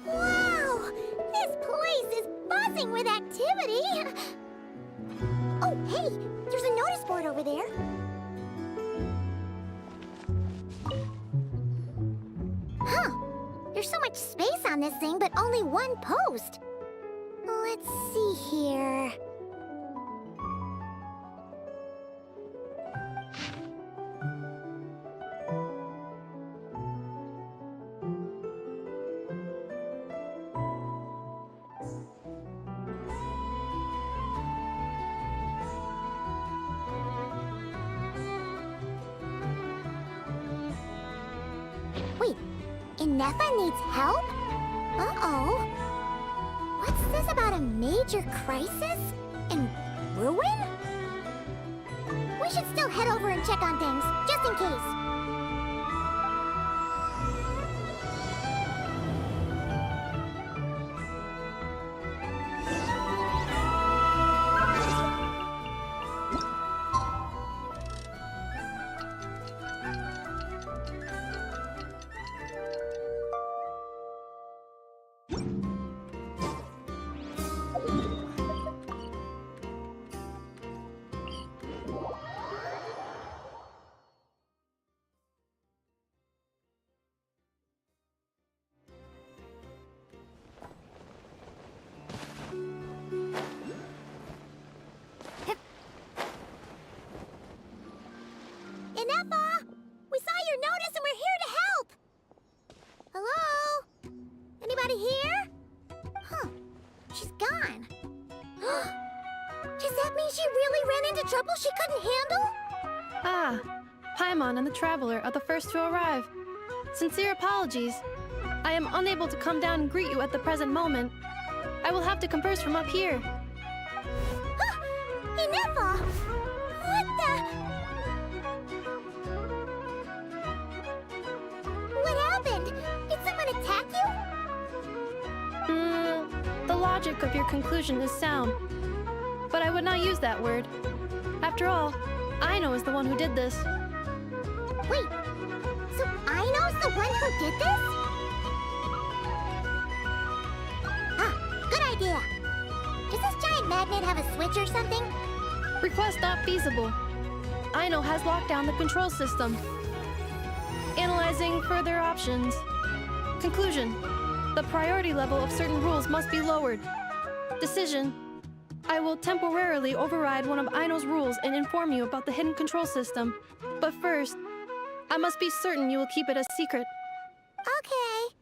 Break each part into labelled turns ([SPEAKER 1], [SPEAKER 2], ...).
[SPEAKER 1] Wow! This place is buzzing with activity! Oh, hey! There's a notice board over there. Huh. There's so much space on this thing, but only one post. Let's see here. Wait, Inefa needs help? Uh-oh. What's this about a major crisis? And ruin? We should still head over and check on things, just in case. Inefa! We saw your notice and we're here to help! Hello? Anybody here? Huh. She's gone. Does that mean she really ran into trouble she couldn't handle?
[SPEAKER 2] Ah, Paimon and the Traveler are the first to arrive. Sincere apologies. I am unable to come down and greet you at the present moment. I will have to converse from up here.
[SPEAKER 1] Inefa! What the... What happened? Did someone attack you?
[SPEAKER 2] The logic of your conclusion is sound. But I would not use that word. After all, Aino is the one who did this.
[SPEAKER 1] Wait, so Aino's the one who did this? Ah, good idea. Does this giant magnet have a switch or something?
[SPEAKER 2] Request not feasible. Aino has locked down the control system. Analyzing further options. Conclusion. The priority level of certain rules must be lowered. Decision. I will temporarily override one of Aino's rules and inform you about the hidden control system. But first, I must be certain you will keep it a secret.
[SPEAKER 1] Okay.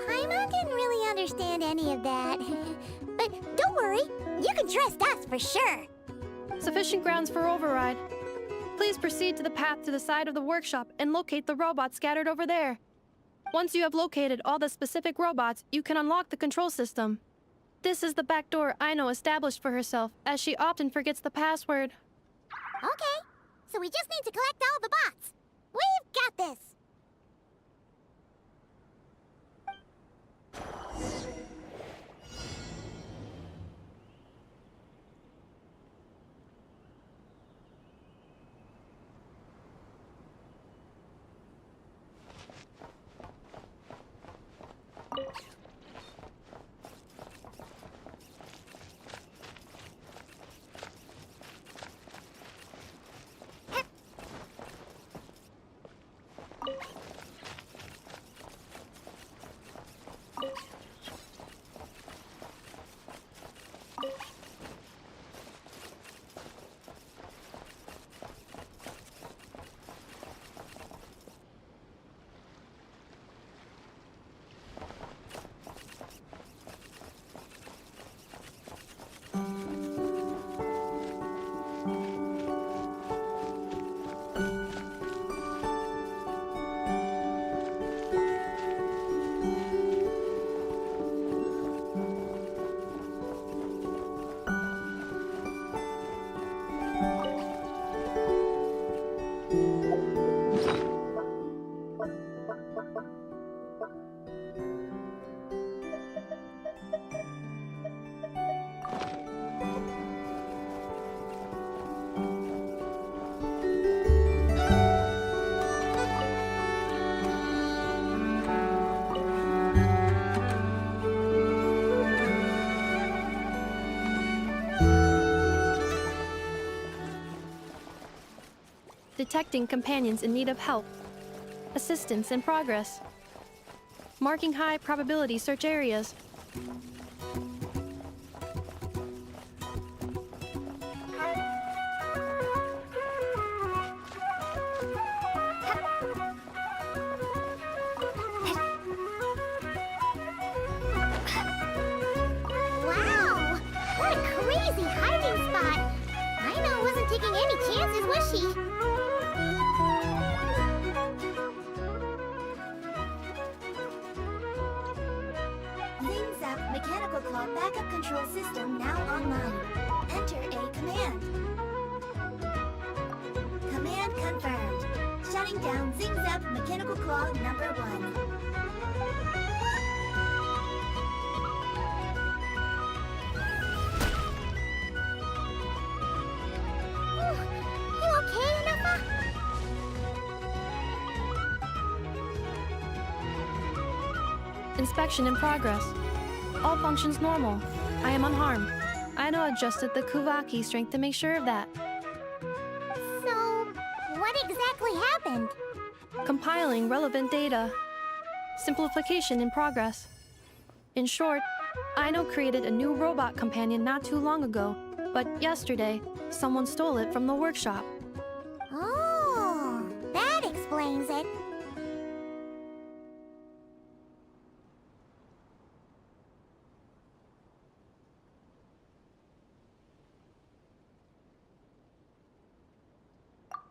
[SPEAKER 1] Paimon didn't really understand any of that. But don't worry, you can trust us for sure.
[SPEAKER 2] Sufficient grounds for override. Please proceed to the path to the side of the workshop and locate the robots scattered over there. Once you have located all the specific robots, you can unlock the control system. This is the back door Aino established for herself, as she often forgets the password.
[SPEAKER 1] Okay, so we just need to collect all the bots. We've got this.
[SPEAKER 2] Detecting companions in need of help. Assistance in progress. Marking high probability search areas.
[SPEAKER 1] Wow! What a crazy hiding spot! Aino wasn't taking any chances, was she?
[SPEAKER 3] Zing's up mechanical claw backup control system now online. Enter a command. Command confirmed. Shutting down Zing's up mechanical claw number 1.
[SPEAKER 1] You okay, Anafa?
[SPEAKER 2] Inspection in progress. All functions normal. I am unharmed. Aino adjusted the Kuvaki strength to make sure of that.
[SPEAKER 1] So, what exactly happened?
[SPEAKER 2] Compiling relevant data. Simplification in progress. In short, Aino created a new robot companion not too long ago, but yesterday, someone stole it from the workshop.
[SPEAKER 1] Oh, that explains it.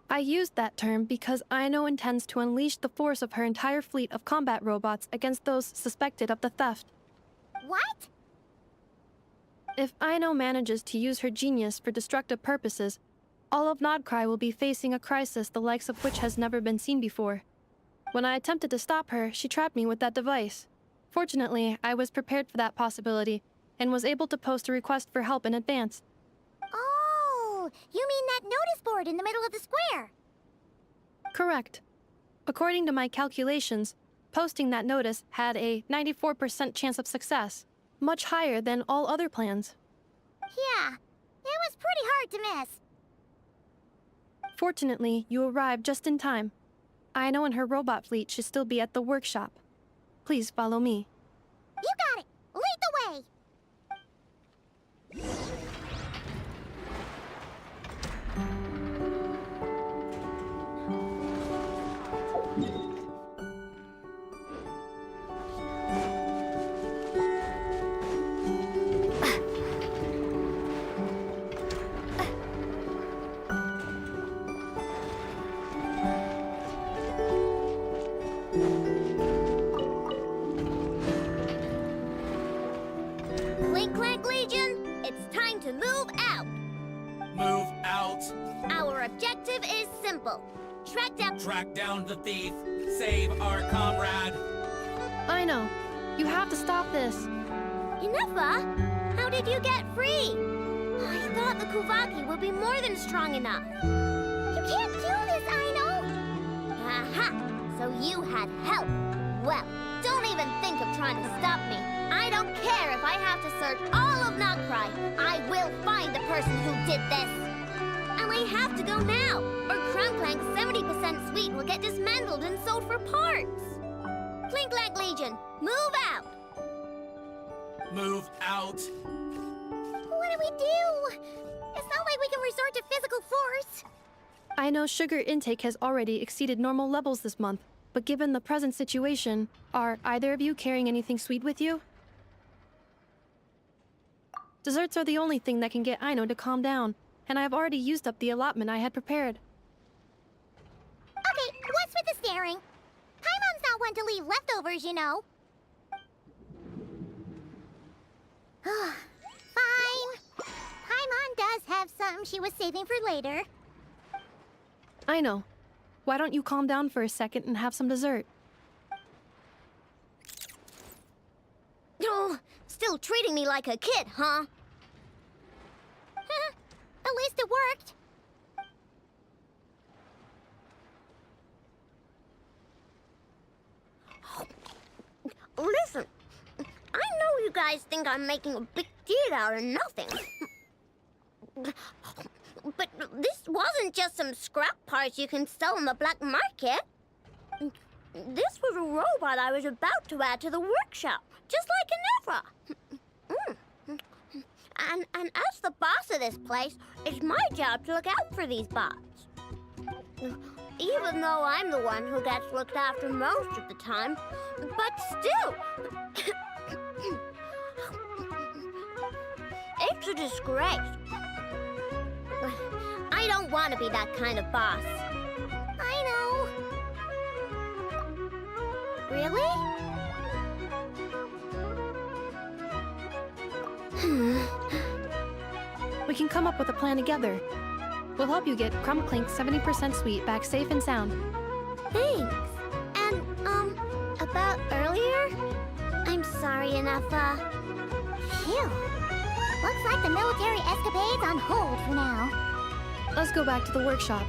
[SPEAKER 2] I used that term because Aino intends to unleash the force of her entire fleet of combat robots against those suspected of the theft.
[SPEAKER 1] What?
[SPEAKER 2] If Aino manages to use her genius for destructive purposes, all of Nodcry will be facing a crisis the likes of which has never been seen before. When I attempted to stop her, she trapped me with that device. Fortunately, I was prepared for that possibility and was able to post a request for help in advance.
[SPEAKER 1] Oh, you mean that notice board in the middle of the square?
[SPEAKER 2] Correct. According to my calculations, posting that notice had a 94% chance of success, much higher than all other plans.
[SPEAKER 1] Yeah, it was pretty hard to miss.
[SPEAKER 2] Fortunately, you arrived just in time. Aino and her robot fleet should still be at the workshop. Please follow me.
[SPEAKER 1] You got it! Lead the way! Clink Clank Legion, it's time to move out.
[SPEAKER 4] Move out.
[SPEAKER 1] Our objective is simple.
[SPEAKER 4] Track down the thief. Save our comrade.
[SPEAKER 2] Aino, you have to stop this.
[SPEAKER 1] Enough? How did you get free? I thought the Kuvaki would be more than strong enough. You can't do this, Aino! Aha! So you had help. Well, don't even think of trying to stop me. I don't care if I have to search all of Noctry. I will find the person who did this. And I have to go now, or Crown Clank's 70% suite will get dismantled and sold for parts. Clink Clank Legion, move out!
[SPEAKER 4] Move out.
[SPEAKER 1] What do we do? It's not like we can resort to physical force.
[SPEAKER 2] Aino's sugar intake has already exceeded normal levels this month, but given the present situation, are either of you carrying anything sweet with you? Desserts are the only thing that can get Aino to calm down, and I have already used up the allotment I had prepared.
[SPEAKER 1] Okay, what's with the staring? Paimon's not one to leave leftovers, you know. Fine. Paimon does have something she was saving for later.
[SPEAKER 2] Aino, why don't you calm down for a second and have some dessert?
[SPEAKER 1] Oh, still treating me like a kid, huh? At least it worked. Listen, I know you guys think I'm making a big deal out of nothing. But this wasn't just some scrap parts you can sell on the black market. This was a robot I was about to add to the workshop, just like an And as the boss of this place, it's my job to look out for these bots. Even though I'm the one who gets looked after most of the time, but still, it's a disgrace. I don't want to be that kind of boss. I know. Really?
[SPEAKER 2] We can come up with a plan together. We'll help you get Crumbclink's 70% suite back safe and sound.
[SPEAKER 1] Thanks. And, about earlier? I'm sorry, Anafa. Phew. Looks like the military escapade's on hold for now.
[SPEAKER 2] Let's go back to the workshop.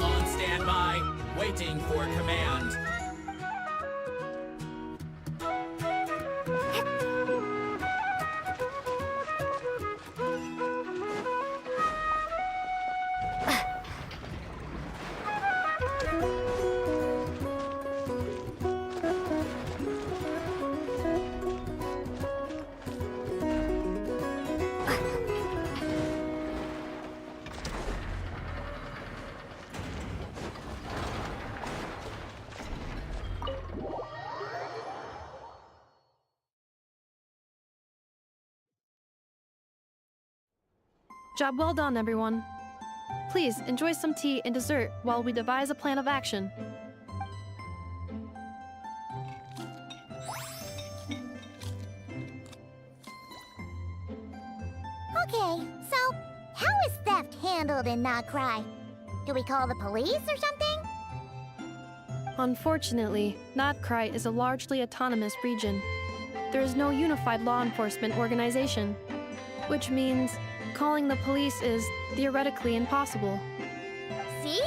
[SPEAKER 4] On standby, waiting for command.
[SPEAKER 2] Job well done, everyone. Please enjoy some tea and dessert while we devise a plan of action.
[SPEAKER 1] Okay, so how is theft handled in Nocry? Do we call the police or something?
[SPEAKER 2] Unfortunately, Notcry is a largely autonomous region. There is no unified law enforcement organization, which means calling the police is theoretically impossible.
[SPEAKER 1] See?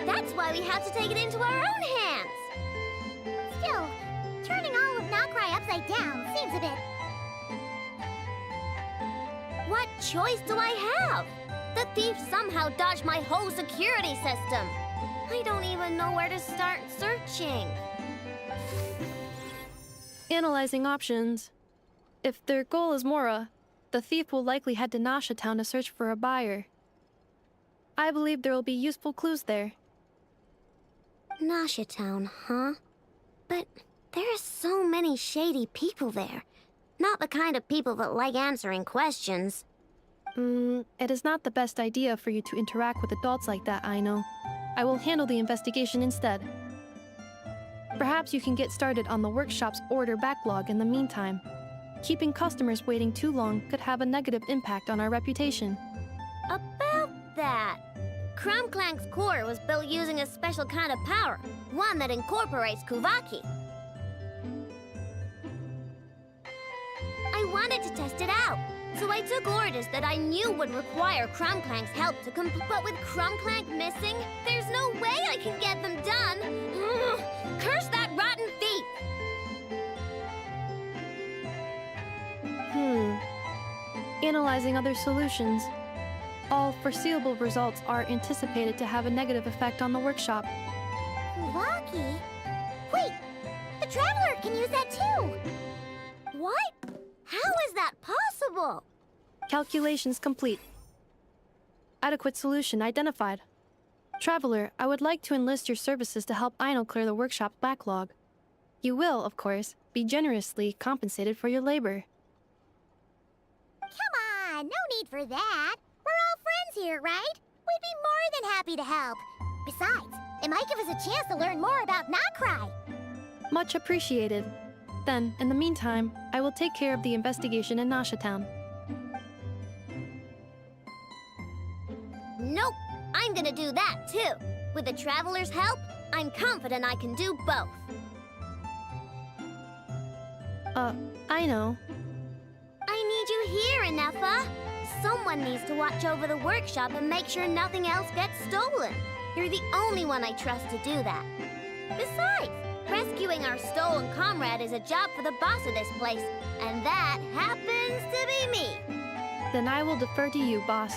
[SPEAKER 1] That's why we have to take it into our own hands. Still, turning all of Nocry upside down seems a bit... What choice do I have? The thief somehow dodged my whole security system. I don't even know where to start searching.
[SPEAKER 2] Analyzing options. If their goal is Mora, the thief will likely head to Nasha Town to search for a buyer. I believe there will be useful clues there.
[SPEAKER 1] Nasha Town, huh? But there are so many shady people there. Not the kind of people that like answering questions.
[SPEAKER 2] It is not the best idea for you to interact with adults like that, I know. I will handle the investigation instead. Perhaps you can get started on the workshop's order backlog in the meantime. Keeping customers waiting too long could have a negative impact on our reputation.
[SPEAKER 1] About that, Crumbclank's core was built using a special kind of power, one that incorporates Kuvaki. I wanted to test it out, so I took orders that I knew would require Crumbclank's help to complete. But with Crumbclank missing, there's no way I can get them done. Curse that rotten thief!
[SPEAKER 2] Analyzing other solutions. All foreseeable results are anticipated to have a negative effect on the workshop.
[SPEAKER 1] Kuvaki? Wait, the Traveler can use that too! What? How is that possible?
[SPEAKER 2] Calculations complete. Adequate solution identified. Traveler, I would like to enlist your services to help Aino clear the workshop's backlog. You will, of course, be generously compensated for your labor.
[SPEAKER 1] Come on, no need for that. We're all friends here, right? We'd be more than happy to help. Besides, it might give us a chance to learn more about Nocry.
[SPEAKER 2] Much appreciated. Then, in the meantime, I will take care of the investigation in Nasha Town.
[SPEAKER 1] Nope, I'm gonna do that too. With the Traveler's help, I'm confident I can do both.
[SPEAKER 2] I know.
[SPEAKER 1] I need you here, Inefa. Someone needs to watch over the workshop and make sure nothing else gets stolen. You're the only one I trust to do that. Besides, rescuing our stolen comrade is a job for the boss of this place, and that happens to be me.
[SPEAKER 2] Then I will defer to you, boss.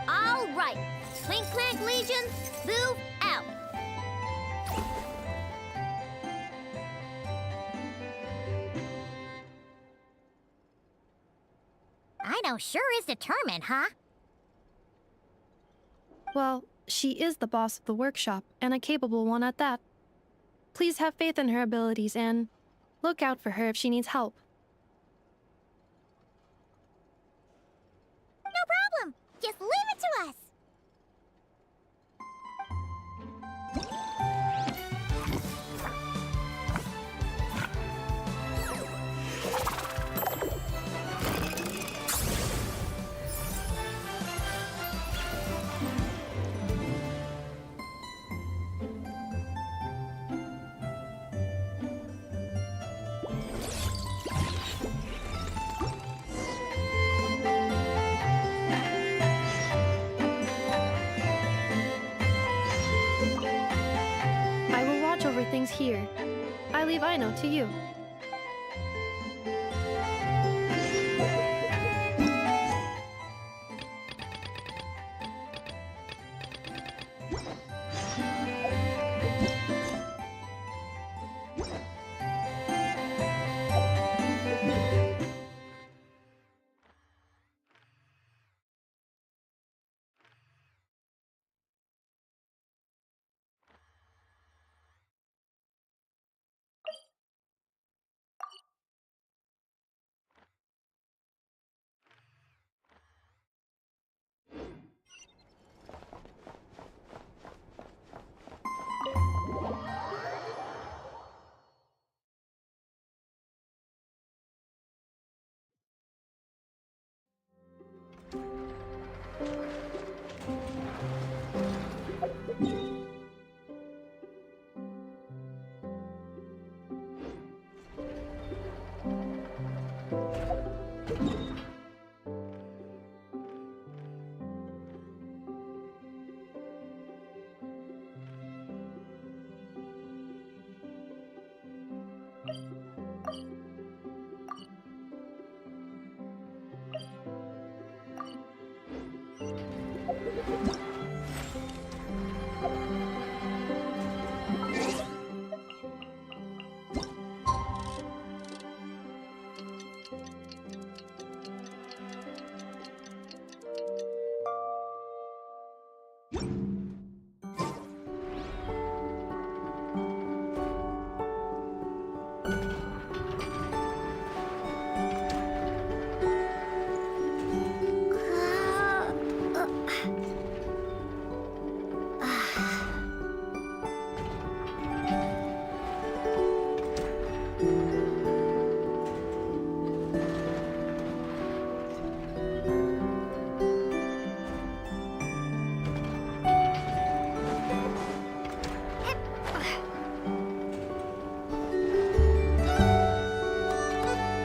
[SPEAKER 1] All right, Clink Clank Legion, move out. I know sure is determined, huh?
[SPEAKER 2] Well, she is the boss of the workshop, and a capable one at that. Please have faith in her abilities and look out for her if she needs help.
[SPEAKER 1] No problem. Just leave it to us.
[SPEAKER 2] I will watch over things here. I leave Aino to you.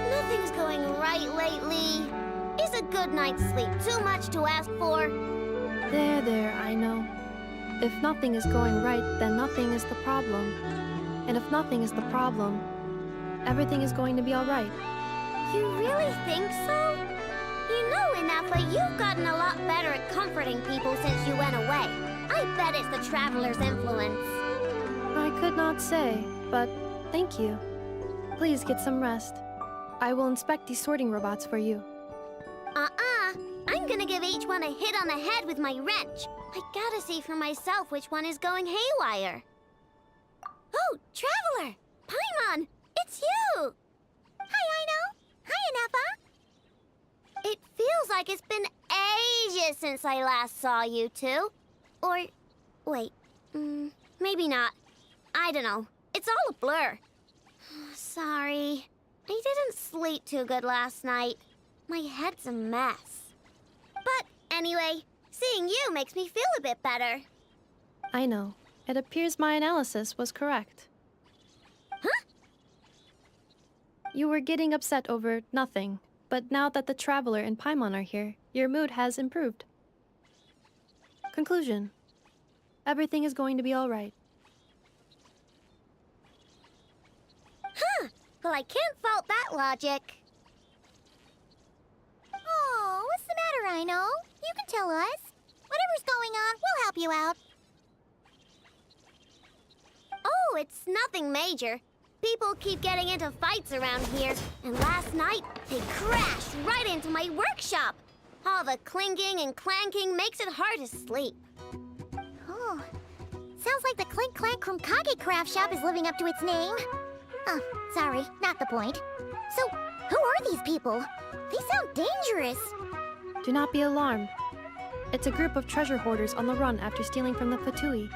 [SPEAKER 1] Nothing's going right lately. Is a good night's sleep too much to ask for?
[SPEAKER 2] There, I know. If nothing is going right, then nothing is the problem. And if nothing is the problem, everything is going to be alright.
[SPEAKER 1] You really think so? You know, Inafa, you've gotten a lot better at comforting people since you went away. I bet it's the Traveler's influence.
[SPEAKER 2] I could not say, but thank you. Please get some rest. I will inspect these sorting robots for you.
[SPEAKER 1] I'm gonna give each one a hit on the head with my wrench. I gotta see for myself which one is going haywire. Oh, Traveler! Paimon! It's you! Hi, Aino! Hi, Inafa! It feels like it's been ages since I last saw you two. Or, wait, maybe not. I don't know. It's all a blur. Sorry. I didn't sleep too good last night. My head's a mess. But anyway, seeing you makes me feel a bit better.
[SPEAKER 2] I know. It appears my analysis was correct.
[SPEAKER 1] Huh?
[SPEAKER 2] You were getting upset over nothing, but now that the Traveler and Paimon are here, your mood has improved. Conclusion. Everything is going to be all right.
[SPEAKER 1] Huh. Well, I can't fault that logic. Oh, what's the matter, Rhino? You can tell us. Whatever's going on, we'll help you out. Oh, it's nothing major. People keep getting into fights around here, and last night they crashed right into my workshop. All the clinking and clanking makes it hard to sleep. Oh, sounds like the Clink Clank from Kage Craft Shop is living up to its name. Oh, sorry, not the point. So, who are these people? They sound dangerous.
[SPEAKER 2] Do not be alarmed. It's a group of treasure hoarders on the run after stealing from the Fatui.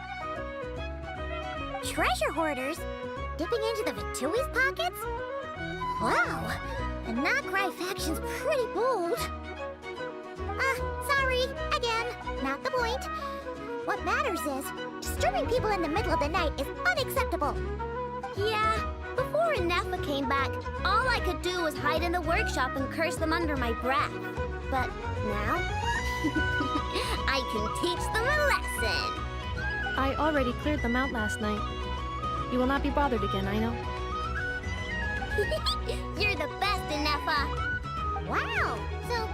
[SPEAKER 1] Treasure hoarders? Dipping into the Vatui's pockets? Wow, the Nagrai faction's pretty bold. Sorry, again, not the point. What matters is, disturbing people in the middle of the night is unacceptable. Yeah, before Nefa came back, all I could do was hide in the workshop and curse them under my breath. But now, I can teach them a lesson.
[SPEAKER 2] I already cleared them out last night. You will not be bothered again, I know.
[SPEAKER 1] You're the best, Nefa. Wow, so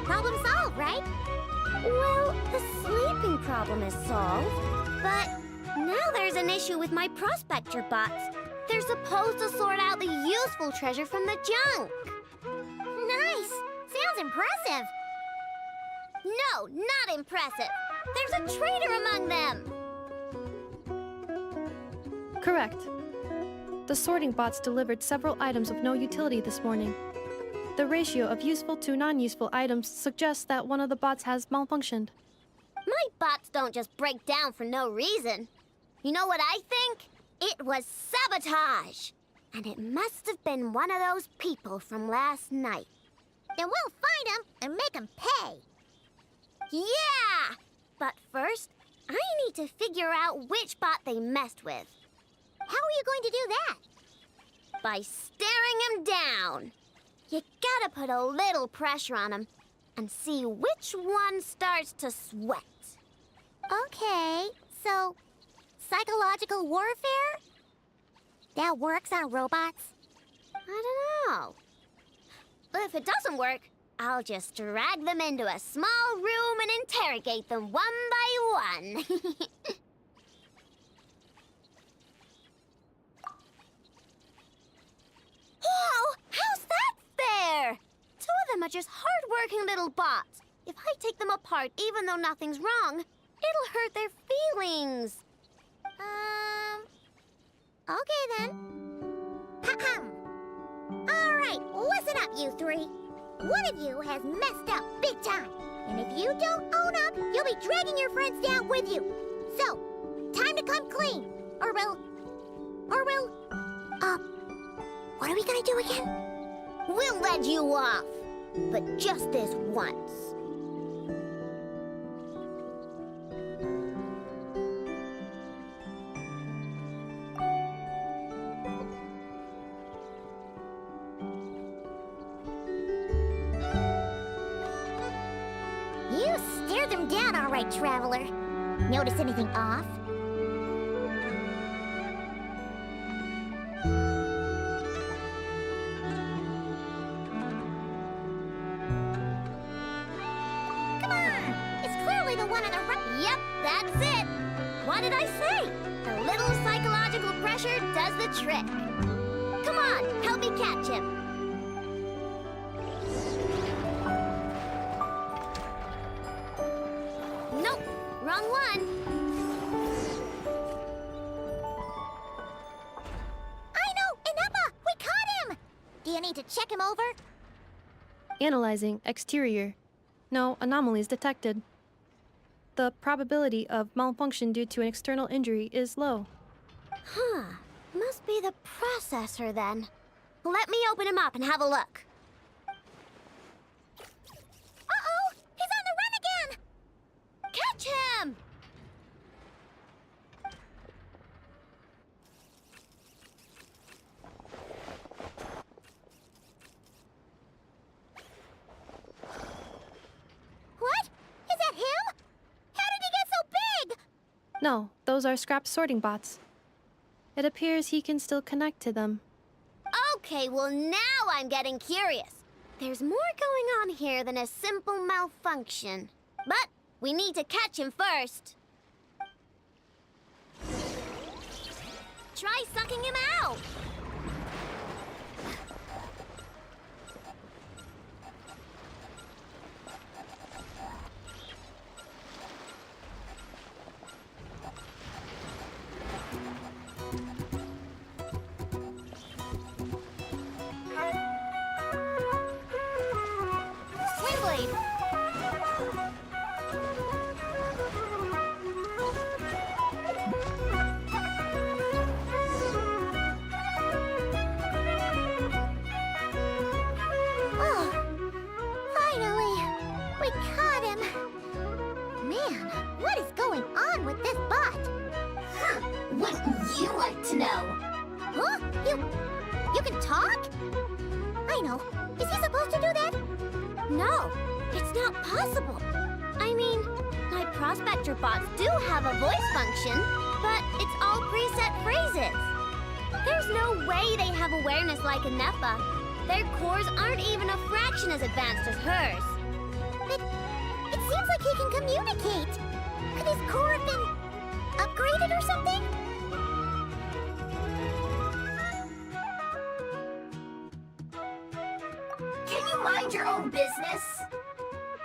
[SPEAKER 1] problem solved, right? Well, the sleeping problem is solved, but now there's an issue with my prospector bots. They're supposed to sort out the useful treasure from the junk. Nice. Sounds impressive. No, not impressive. There's a traitor among them.
[SPEAKER 2] Correct. The sorting bots delivered several items of no utility this morning. The ratio of useful to non-useful items suggests that one of the bots has malfunctioned.
[SPEAKER 1] My bots don't just break down for no reason. You know what I think? It was sabotage. And it must have been one of those people from last night. Then we'll find them and make them pay. Yeah! But first, I need to figure out which bot they messed with. How are you going to do that? By staring him down. You gotta put a little pressure on him and see which one starts to sweat. Okay, so psychological warfare? That works on robots? I don't know. But if it doesn't work, I'll just drag them into a small room and interrogate them one by one. Whoa! How's that fair? Two of them are just hard-working little bots. If I take them apart, even though nothing's wrong, it'll hurt their feelings. Okay then. Ahem. All right, listen up, you three. One of you has messed up big time. And if you don't own up, you'll be dragging your friends down with you. So, time to come clean. Or we'll... what are we gonna do again? We'll let you off. But just this once. You stared them down all right, Traveler. Notice anything off? Come on! It's clearly the one on the right. Yep, that's it. What did I say? A little psychological pressure does the trick. Come on, help me catch him. Nope, wrong one. I know, Ineppa, we caught him. Do you need to check him over?
[SPEAKER 2] Analyzing exterior. No anomalies detected. The probability of malfunction due to an external injury is low.
[SPEAKER 1] Huh, must be the processor then. Let me open him up and have a look. Uh-oh, he's on the run again. Catch him! What? Is that him? How did he get so big?
[SPEAKER 2] No, those are scrap sorting bots. It appears he can still connect to them.
[SPEAKER 1] Okay, well now I'm getting curious. There's more going on here than a simple malfunction. But we need to catch him first. Try sucking him out. Swing blade. Oh, finally, we caught him. Man, what is going on with this bot?
[SPEAKER 3] Wouldn't you like to know?
[SPEAKER 1] Huh? You can talk? I know. Is he supposed to do that? No, it's not possible. I mean, my prospector bots do have a voice function, but it's all preset phrases. There's no way they have awareness like a Nepha. Their cores aren't even a fraction as advanced as hers. It seems like he can communicate. Could his core have been upgraded or something?
[SPEAKER 3] Can you mind your own business?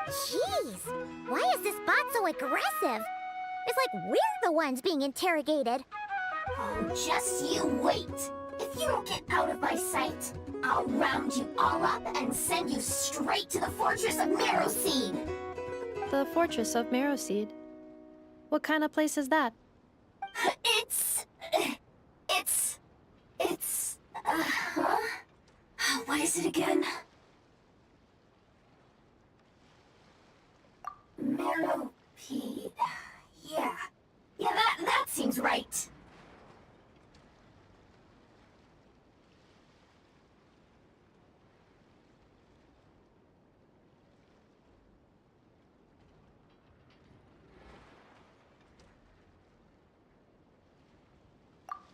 [SPEAKER 1] Jeez, why is this bot so aggressive? It's like we're the ones being interrogated.
[SPEAKER 3] Oh, just you wait. If you don't get out of my sight, I'll round you all up and send you straight to the Fortress of Marrowseed.
[SPEAKER 2] The Fortress of Marrowseed. What kind of place is that?
[SPEAKER 3] What is it again? Marrowpeed. Yeah, that seems right.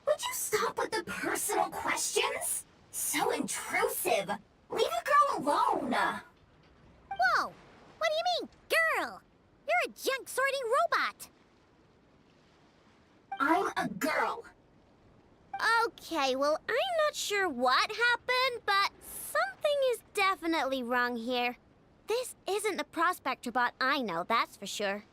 [SPEAKER 3] Would you stop with the personal questions? So intrusive. Leave a girl alone.
[SPEAKER 1] Whoa, what do you mean, girl? You're a junk sorting robot.
[SPEAKER 3] I'm a girl.
[SPEAKER 1] Okay, well, I'm not sure what happened, but something is definitely wrong here. This isn't the prospector bot I know, that's for sure.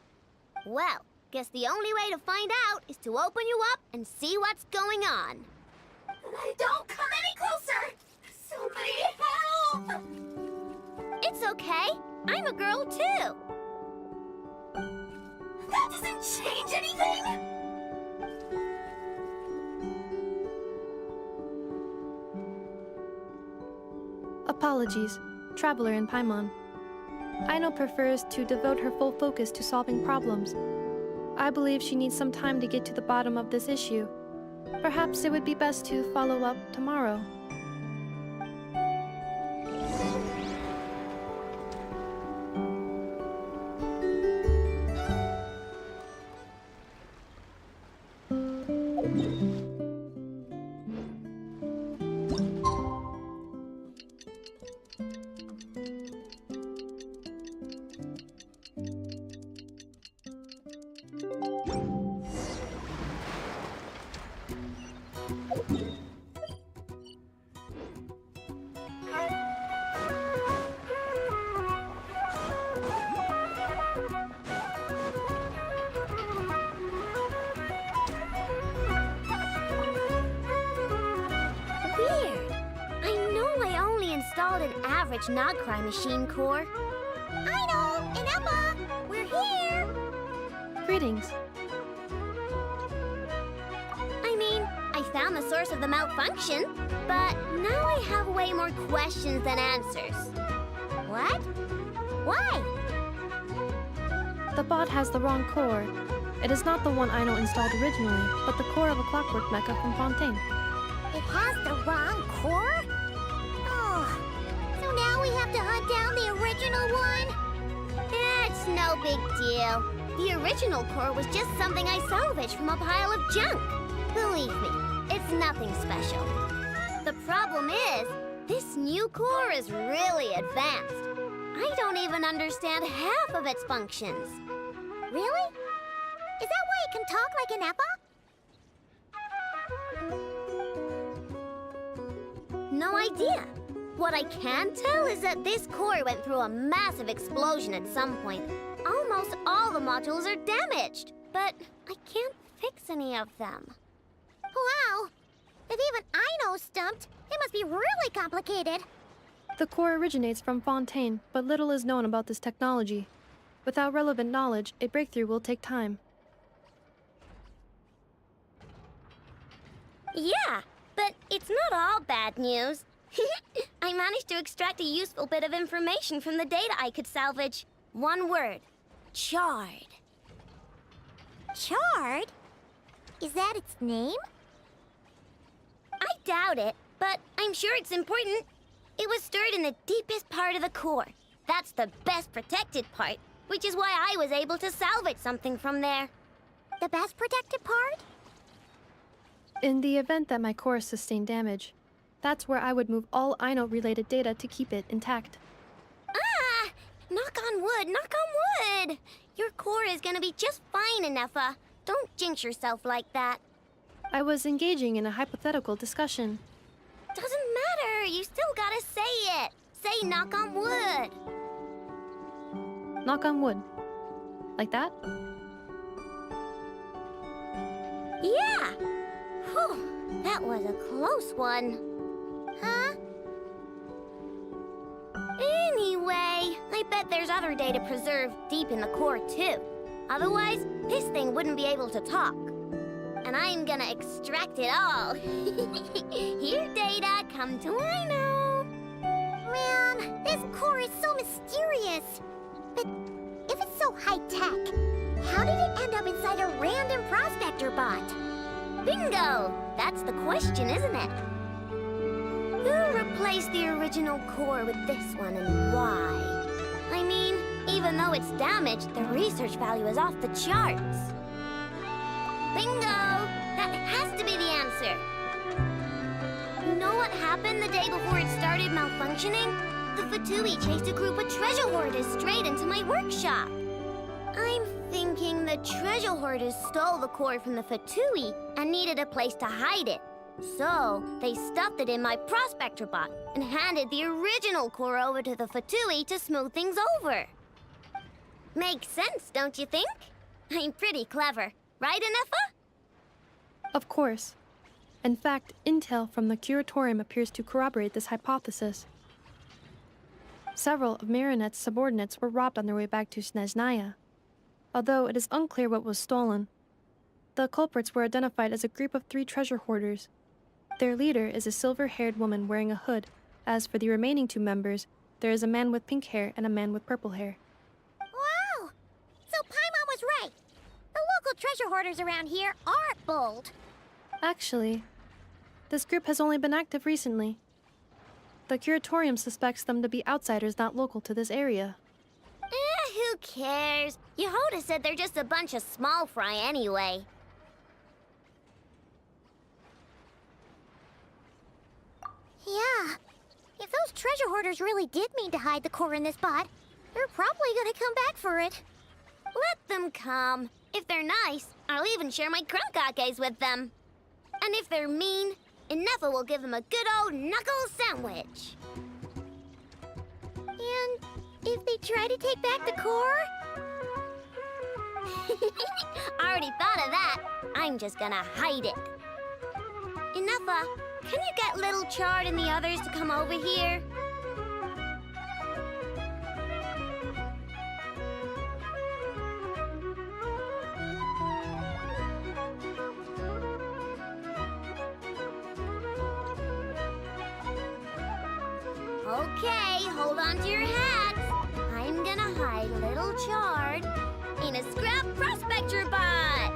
[SPEAKER 1] Well, guess the only way to find out is to open you up and see what's going on.
[SPEAKER 3] Don't come any closer! Somebody help!
[SPEAKER 1] It's okay. I'm a girl, too.
[SPEAKER 3] That doesn't change anything!
[SPEAKER 2] Apologies, Traveler in Paimon. Aino prefers to devote her full focus to solving problems. I believe she needs some time to get to the bottom of this issue. Perhaps it would be best to follow up tomorrow.
[SPEAKER 1] Weird. I know I only installed an average Nogcry machine core. I know, and Emma, we're here.
[SPEAKER 2] Greetings.
[SPEAKER 1] I mean, I found the source of the malfunction, but now I have way more questions than answers. What? Why?
[SPEAKER 2] The bot has the wrong core. It is not the one Aino installed originally, but the core of a clockwork mecha from Fontaine.
[SPEAKER 1] It has the wrong core? Oh, so now we have to hunt down the original one? It's no big deal. The original core was just something I salvaged from a pile of junk. Believe me, it's nothing special. The problem is, this new core is really advanced. I don't even understand half of its functions. Really? Is that why it can talk like an Eppa? No idea. What I can tell is that this core went through a massive explosion at some point. Almost all the modules are damaged, but I can't fix any of them. Wow! If even Ino's stumped, it must be really complicated.
[SPEAKER 2] The core originates from Fontaine, but little is known about this technology. Without relevant knowledge, a breakthrough will take time.
[SPEAKER 1] Yeah, but it's not all bad news. I managed to extract a useful bit of information from the data I could salvage. One word. Charred. Charred? Is that its name? I doubt it, but I'm sure it's important. It was stored in the deepest part of the core. That's the best protected part, which is why I was able to salvage something from there. The best protected part?
[SPEAKER 2] In the event that my core sustained damage, that's where I would move all Ino-related data to keep it intact.
[SPEAKER 1] Ah! Knock on wood, knock on wood! Your core is gonna be just fine, Inefa. Don't jinx yourself like that.
[SPEAKER 2] I was engaging in a hypothetical discussion.
[SPEAKER 1] Doesn't matter, you still gotta say it. Say knock on wood.
[SPEAKER 2] Knock on wood. Like that?
[SPEAKER 1] Yeah! Whew, that was a close one. Huh? Anyway, I bet there's other data preserved deep in the core, too. Otherwise, this thing wouldn't be able to talk. And I'm gonna extract it all. Here, data, come to Ino. Man, this core is so mysterious. But if it's so high-tech, how did it end up inside a random prospector bot? Bingo! That's the question, isn't it? Who replaced the original core with this one and why? I mean, even though it's damaged, the research value is off the charts. Bingo! That has to be the answer. You know what happened the day before it started malfunctioning? The Fatui chased a group of treasure hoarders straight into my workshop. I'm thinking the treasure hoarders stole the core from the Fatui and needed a place to hide it. So, they stuffed it in my prospector bot and handed the original core over to the Fatui to smooth things over. Makes sense, don't you think? I'm pretty clever, right, Inefa?
[SPEAKER 2] Of course. In fact, intel from the Curatorium appears to corroborate this hypothesis. Several of Marinette's subordinates were robbed on their way back to Snezhnaya. Although it is unclear what was stolen, the culprits were identified as a group of 3 treasure hoarders. Their leader is a silver-haired woman wearing a hood. As for the remaining 2 members, there is a man with pink hair and a man with purple hair.
[SPEAKER 1] Wow! So Paimon was right. The local treasure hoarders around here aren't bold.
[SPEAKER 2] Actually, this group has only been active recently. The Curatorium suspects them to be outsiders not local to this area.
[SPEAKER 1] Who cares? Yehoda said they're just a bunch of small fry anyway. Yeah. If those treasure hoarders really did mean to hide the core in this bot, they're probably gonna come back for it. Let them come. If they're nice, I'll even share my crunkakes with them. And if they're mean, Inefa will give them a good old knuckle sandwich. And if they try to take back the core? I already thought of that. I'm just gonna hide it. Inefa, can you get Little Chard and the others to come over here? Okay, hold on to your hats. I'm gonna hide Little Chard in a scrap prospector bot.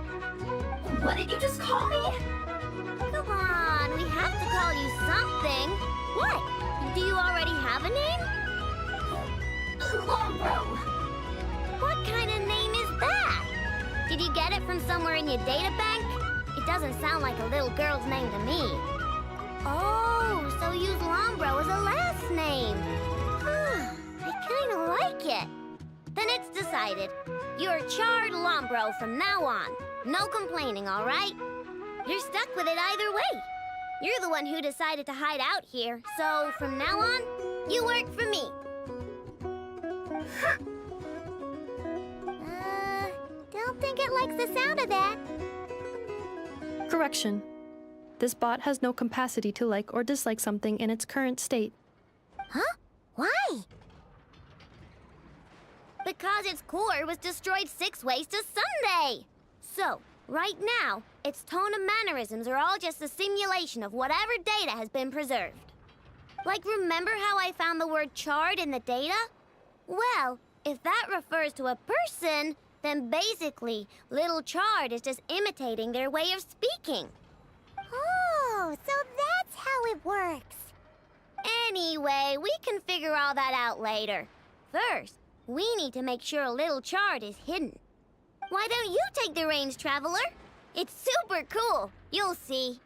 [SPEAKER 3] What did you just call me?
[SPEAKER 1] Come on, we have to call you something. What? Do you already have a name?
[SPEAKER 3] Longbow.
[SPEAKER 1] What kind of name is that? Did you get it from somewhere in your data bank? It doesn't sound like a little girl's name to me. Oh, so use Lombro as a last name. Huh, I kinda like it. Then it's decided. You're Charred Lombro from now on. No complaining, all right? You're stuck with it either way. You're the one who decided to hide out here, so from now on, you work for me. Don't think it likes the sound of that.
[SPEAKER 2] Correction. This bot has no capacity to like or dislike something in its current state.
[SPEAKER 1] Huh? Why? Because its core was destroyed 6 ways to Sunday. So, right now, its tone and mannerisms are all just a simulation of whatever data has been preserved. Like, remember how I found the word charred in the data? Well, if that refers to a person, then basically, Little Charred is just imitating their way of speaking. Oh, so that's how it works. Anyway, we can figure all that out later. First, we need to make sure Little Charred is hidden. Why don't you take the reins, Traveler? It's super cool. You'll see.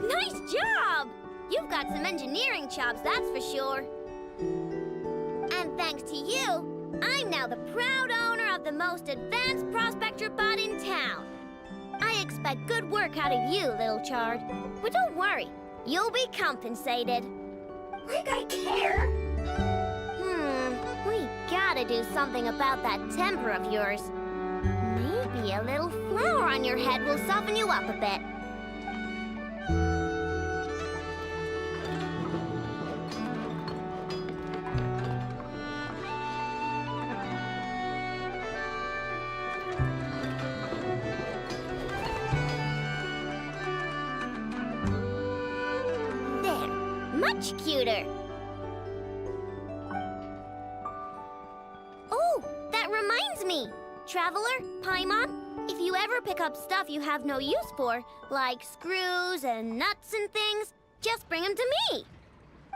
[SPEAKER 1] Nice job! You've got some engineering chops, that's for sure. And thanks to you, I'm now the proud owner of the most advanced prospector bot in town. I expect good work out of you, Little Charred. But don't worry, you'll be compensated.
[SPEAKER 3] Like I care.
[SPEAKER 1] We gotta do something about that temper of yours. Maybe a little flour on your head will soften you up a bit. There, much cuter. Oh, that reminds me. Traveler, Paimon, if you ever pick up stuff you have no use for, like screws and nuts and things, just bring them to me.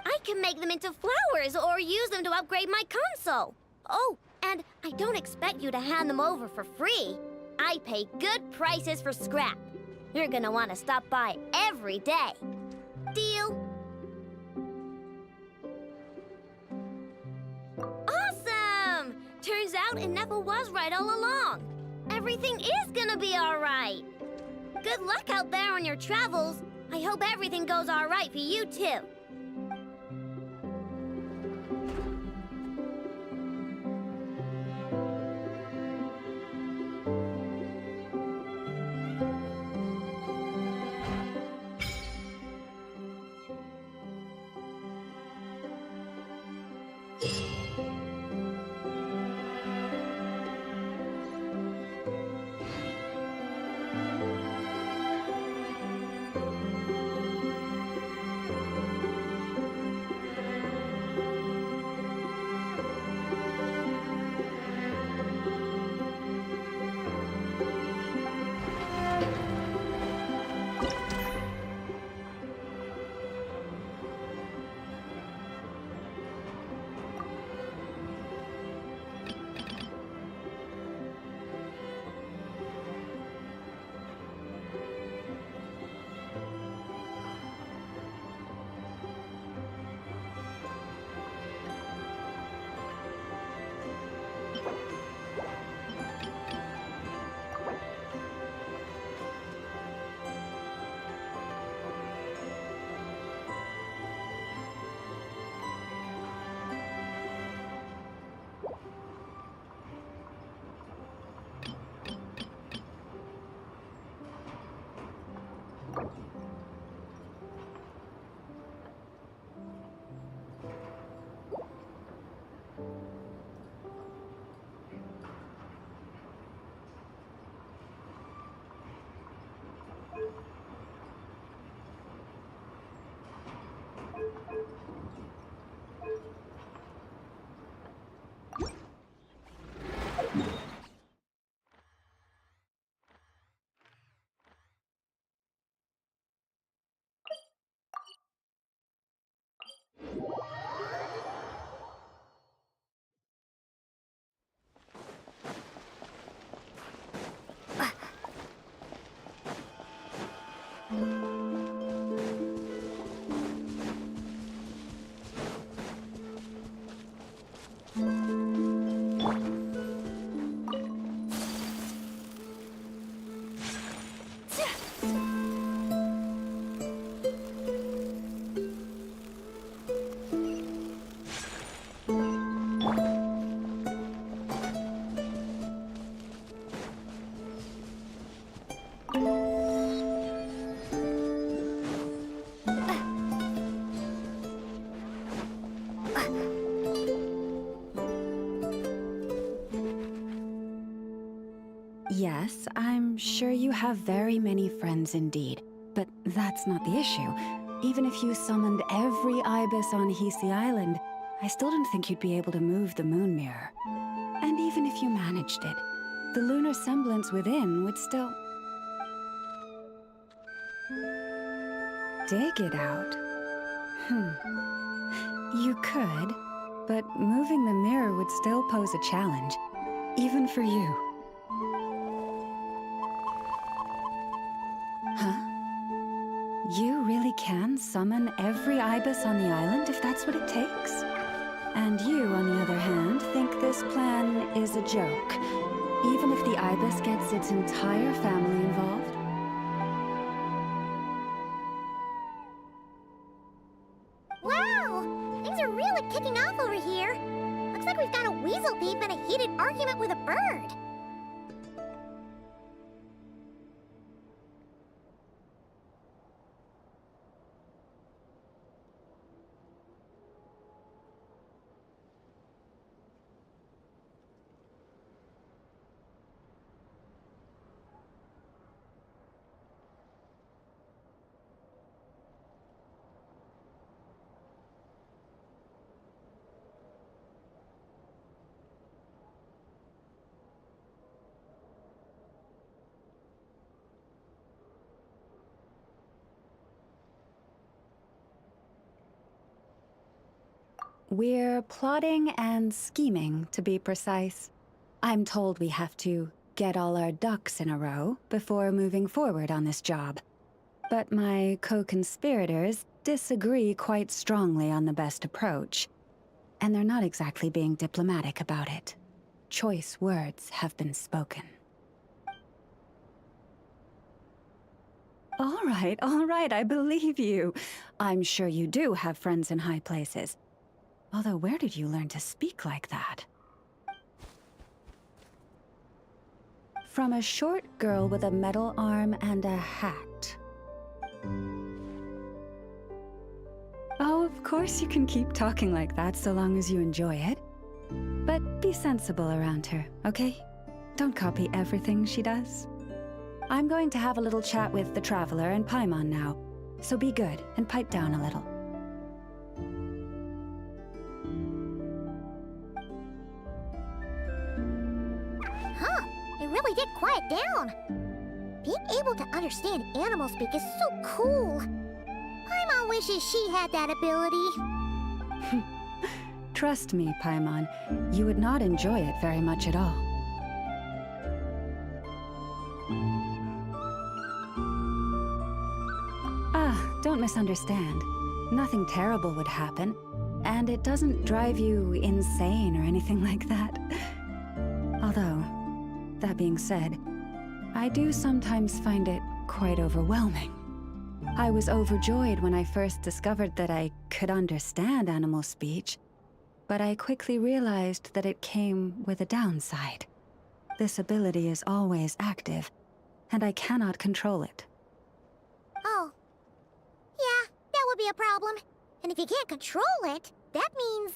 [SPEAKER 1] I can make them into flowers or use them to upgrade my console. Oh, and I don't expect you to hand them over for free. I pay good prices for scrap. You're gonna want to stop by every day. Deal? Awesome! Turns out Ineffa was right all along. Everything is gonna be all right. Good luck out there on your travels. I hope everything goes all right for you, too.
[SPEAKER 5] Yes, I'm sure you have very many friends indeed. But that's not the issue. Even if you summoned every ibis on Hisi Island, I still don't think you'd be able to move the moon mirror. And even if you managed it, the lunar semblance within would still... Dig it out? You could, but moving the mirror would still pose a challenge, even for you. Huh? You really can summon every ibis on the island if that's what it takes? And you, on the other hand, think this plan is a joke, even if the ibis gets its entire family involved?
[SPEAKER 1] Wow! Things are really kicking off over here. Looks like we've got a weasel thief and a heated argument with a bird.
[SPEAKER 5] We're plotting and scheming, to be precise. I'm told we have to get all our ducks in a row before moving forward on this job. But my co-conspirators disagree quite strongly on the best approach. And they're not exactly being diplomatic about it. Choice words have been spoken. All right, I believe you. I'm sure you do have friends in high places. Although, where did you learn to speak like that? From a short girl with a metal arm and a hat. Oh, of course you can keep talking like that so long as you enjoy it. But be sensible around her, okay? Don't copy everything she does. I'm going to have a little chat with the Traveler and Paimon now, so be good and pipe down a little.
[SPEAKER 1] Huh, it really did quiet down. Being able to understand animal speak is so cool. Paimon wishes she had that ability.
[SPEAKER 5] Trust me, Paimon, you would not enjoy it very much at all. Don't misunderstand. Nothing terrible would happen, and it doesn't drive you insane or anything like that. Although, that being said, I do sometimes find it quite overwhelming. I was overjoyed when I first discovered that I could understand animal speech, but I quickly realized that it came with a downside. This ability is always active, and I cannot control it.
[SPEAKER 1] Oh. Yeah, that would be a problem. And if you can't control it, that means...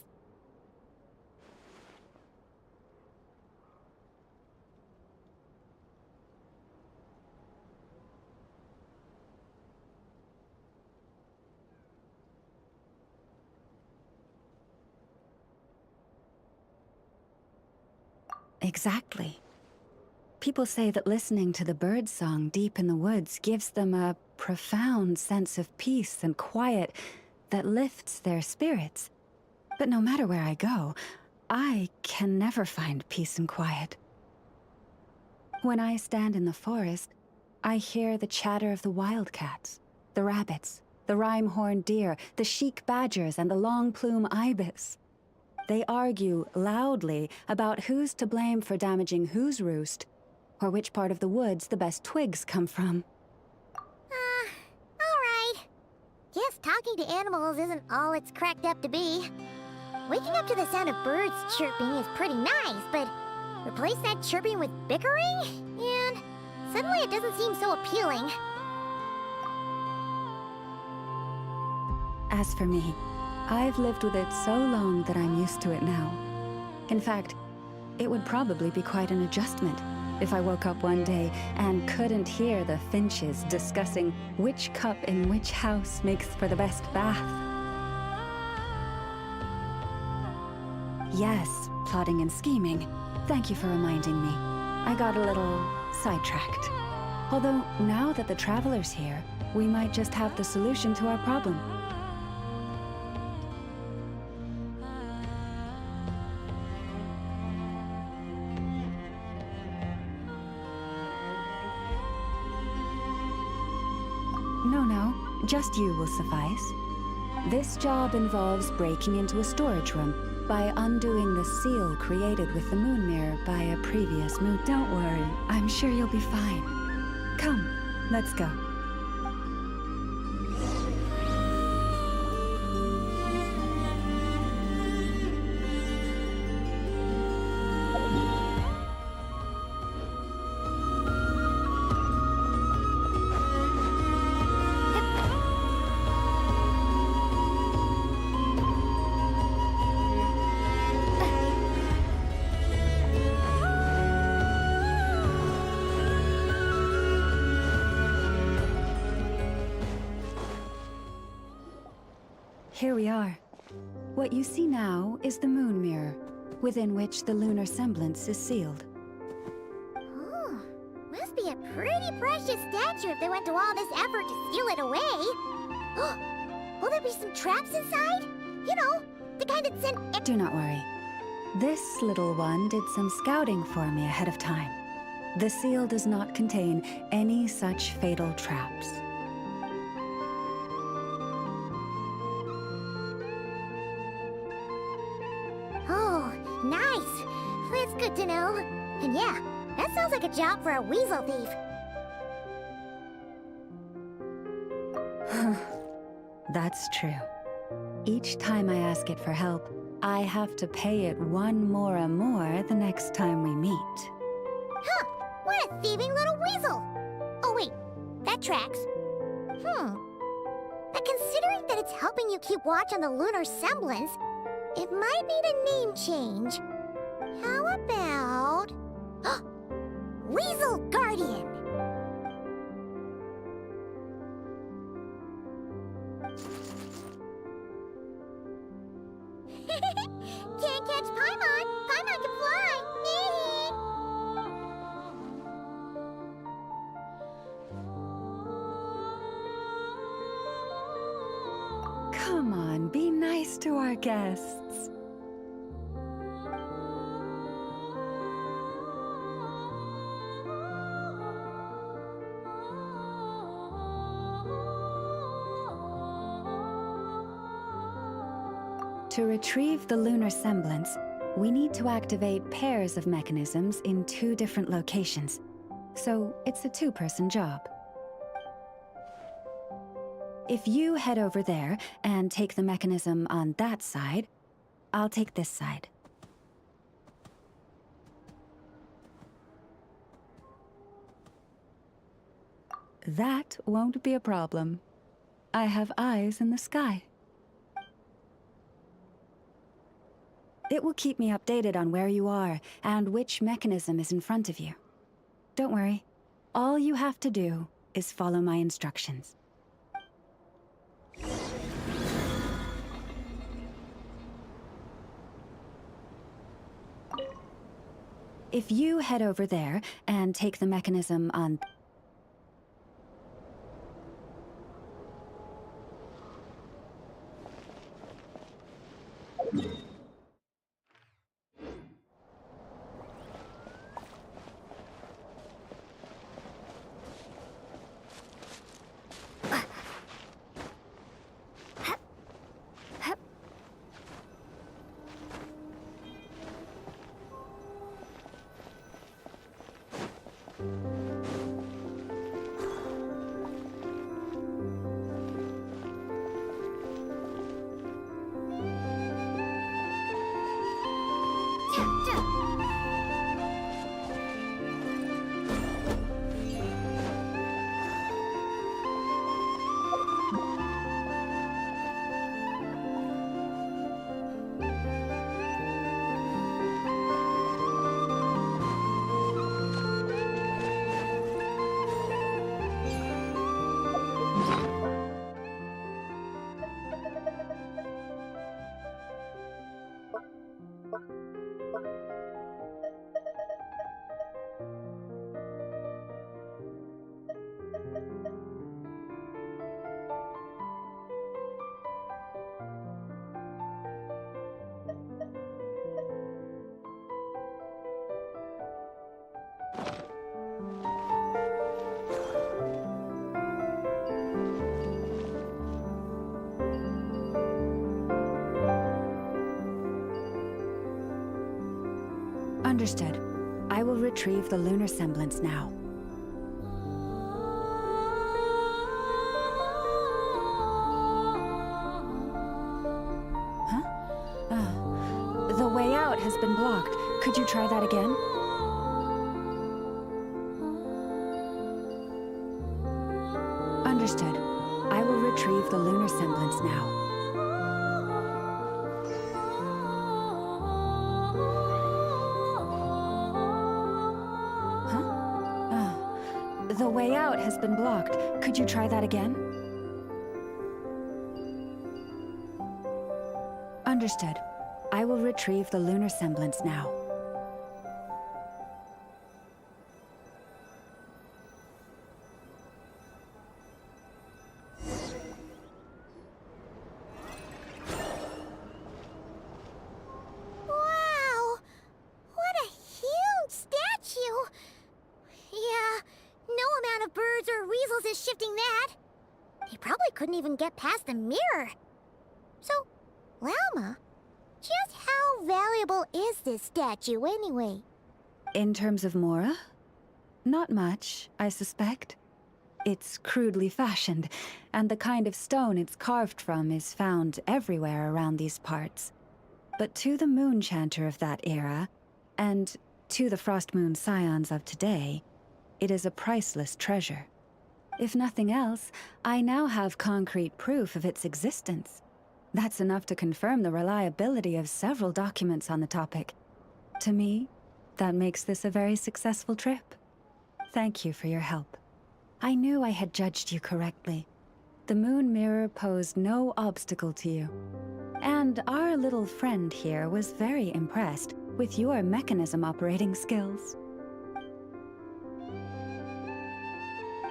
[SPEAKER 5] Exactly. People say that listening to the bird song deep in the woods gives them a profound sense of peace and quiet that lifts their spirits. But no matter where I go, I can never find peace and quiet. When I stand in the forest, I hear the chatter of the wildcats, the rabbits, the rhyme-horned deer, the chic badgers, and the long-plume ibis. They argue loudly about who's to blame for damaging whose roost, or which part of the woods the best twigs come from.
[SPEAKER 1] Alright. Guess talking to animals isn't all it's cracked up to be. Waking up to the sound of birds chirping is pretty nice, but replace that chirping with bickering? And suddenly it doesn't seem so appealing.
[SPEAKER 5] As for me, I've lived with it so long that I'm used to it now. In fact, it would probably be quite an adjustment, if I woke up one day and couldn't hear the finches discussing which cup in which house makes for the best bath. Yes, plotting and scheming. Thank you for reminding me. I got a little sidetracked. Although, now that the Traveler's here, we might just have the solution to our problem. No, just you will suffice. This job involves breaking into a storage room by undoing the seal created with the moon mirror by a previous moon. Don't worry, I'm sure you'll be fine. Come, let's go. Here we are. What you see now is the moon mirror, within which the lunar semblance is sealed.
[SPEAKER 1] Oh, must be a pretty precious statue if they went to all this effort to steal it away. Will there be some traps inside? You know, the kind that sent...
[SPEAKER 5] Do not worry. This little one did some scouting for me ahead of time. The seal does not contain any such fatal traps.
[SPEAKER 1] Oh, nice. That's good to know. And yeah, that sounds like a job for a weasel thief.
[SPEAKER 5] That's true. Each time I ask it for help, I have to pay it one more the next time we meet.
[SPEAKER 1] Huh, what a thieving little weasel. Oh wait, that tracks. But considering that it's helping you keep watch on the lunar semblance, it might need a name change. How about... Weasel Guardian! Can't catch Paimon! Paimon can fly!
[SPEAKER 5] Come on, be nice to our guests. To retrieve the lunar semblance, we need to activate pairs of mechanisms in 2 different locations. So it's a 2-person job. If you head over there and take the mechanism on that side, I'll take this side. That won't be a problem. I have eyes in the sky. It will keep me updated on where you are and which mechanism is in front of you. Don't worry. All you have to do is follow my instructions. If you head over there and take the mechanism on... Understood. I will retrieve the lunar semblance now. Huh? The way out has been blocked. Could you try that again? Understood. I will retrieve the lunar semblance now. The way out has been blocked. Could you try that again? Understood. I will retrieve the lunar semblance now.
[SPEAKER 1] Wow! What a huge statue! Yeah, no amount of birds or weasels is shifting that. They probably couldn't even get past the mirror. So, Lauma, just how valuable is this statue anyway?
[SPEAKER 5] In terms of Mora? Not much, I suspect. It's crudely fashioned, and the kind of stone it's carved from is found everywhere around these parts. But to the moon chanter of that era, and to the Frost Moon scions of today, it is a priceless treasure. If nothing else, I now have concrete proof of its existence. That's enough to confirm the reliability of several documents on the topic. To me, that makes this a very successful trip. Thank you for your help. I knew I had judged you correctly. The moon mirror posed no obstacle to you. And our little friend here was very impressed with your mechanism operating skills.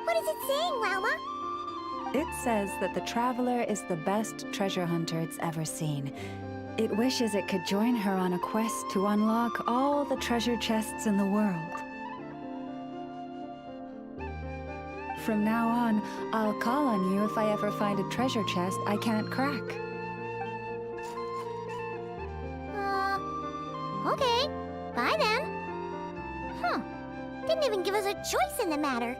[SPEAKER 1] What is it saying, Lauma?
[SPEAKER 5] It says that the Traveler is the best treasure hunter it's ever seen. It wishes it could join her on a quest to unlock all the treasure chests in the world. From now on, I'll call on you if I ever find a treasure chest I can't crack.
[SPEAKER 1] Okay. Bye then. Huh. Didn't even give us a choice in the matter.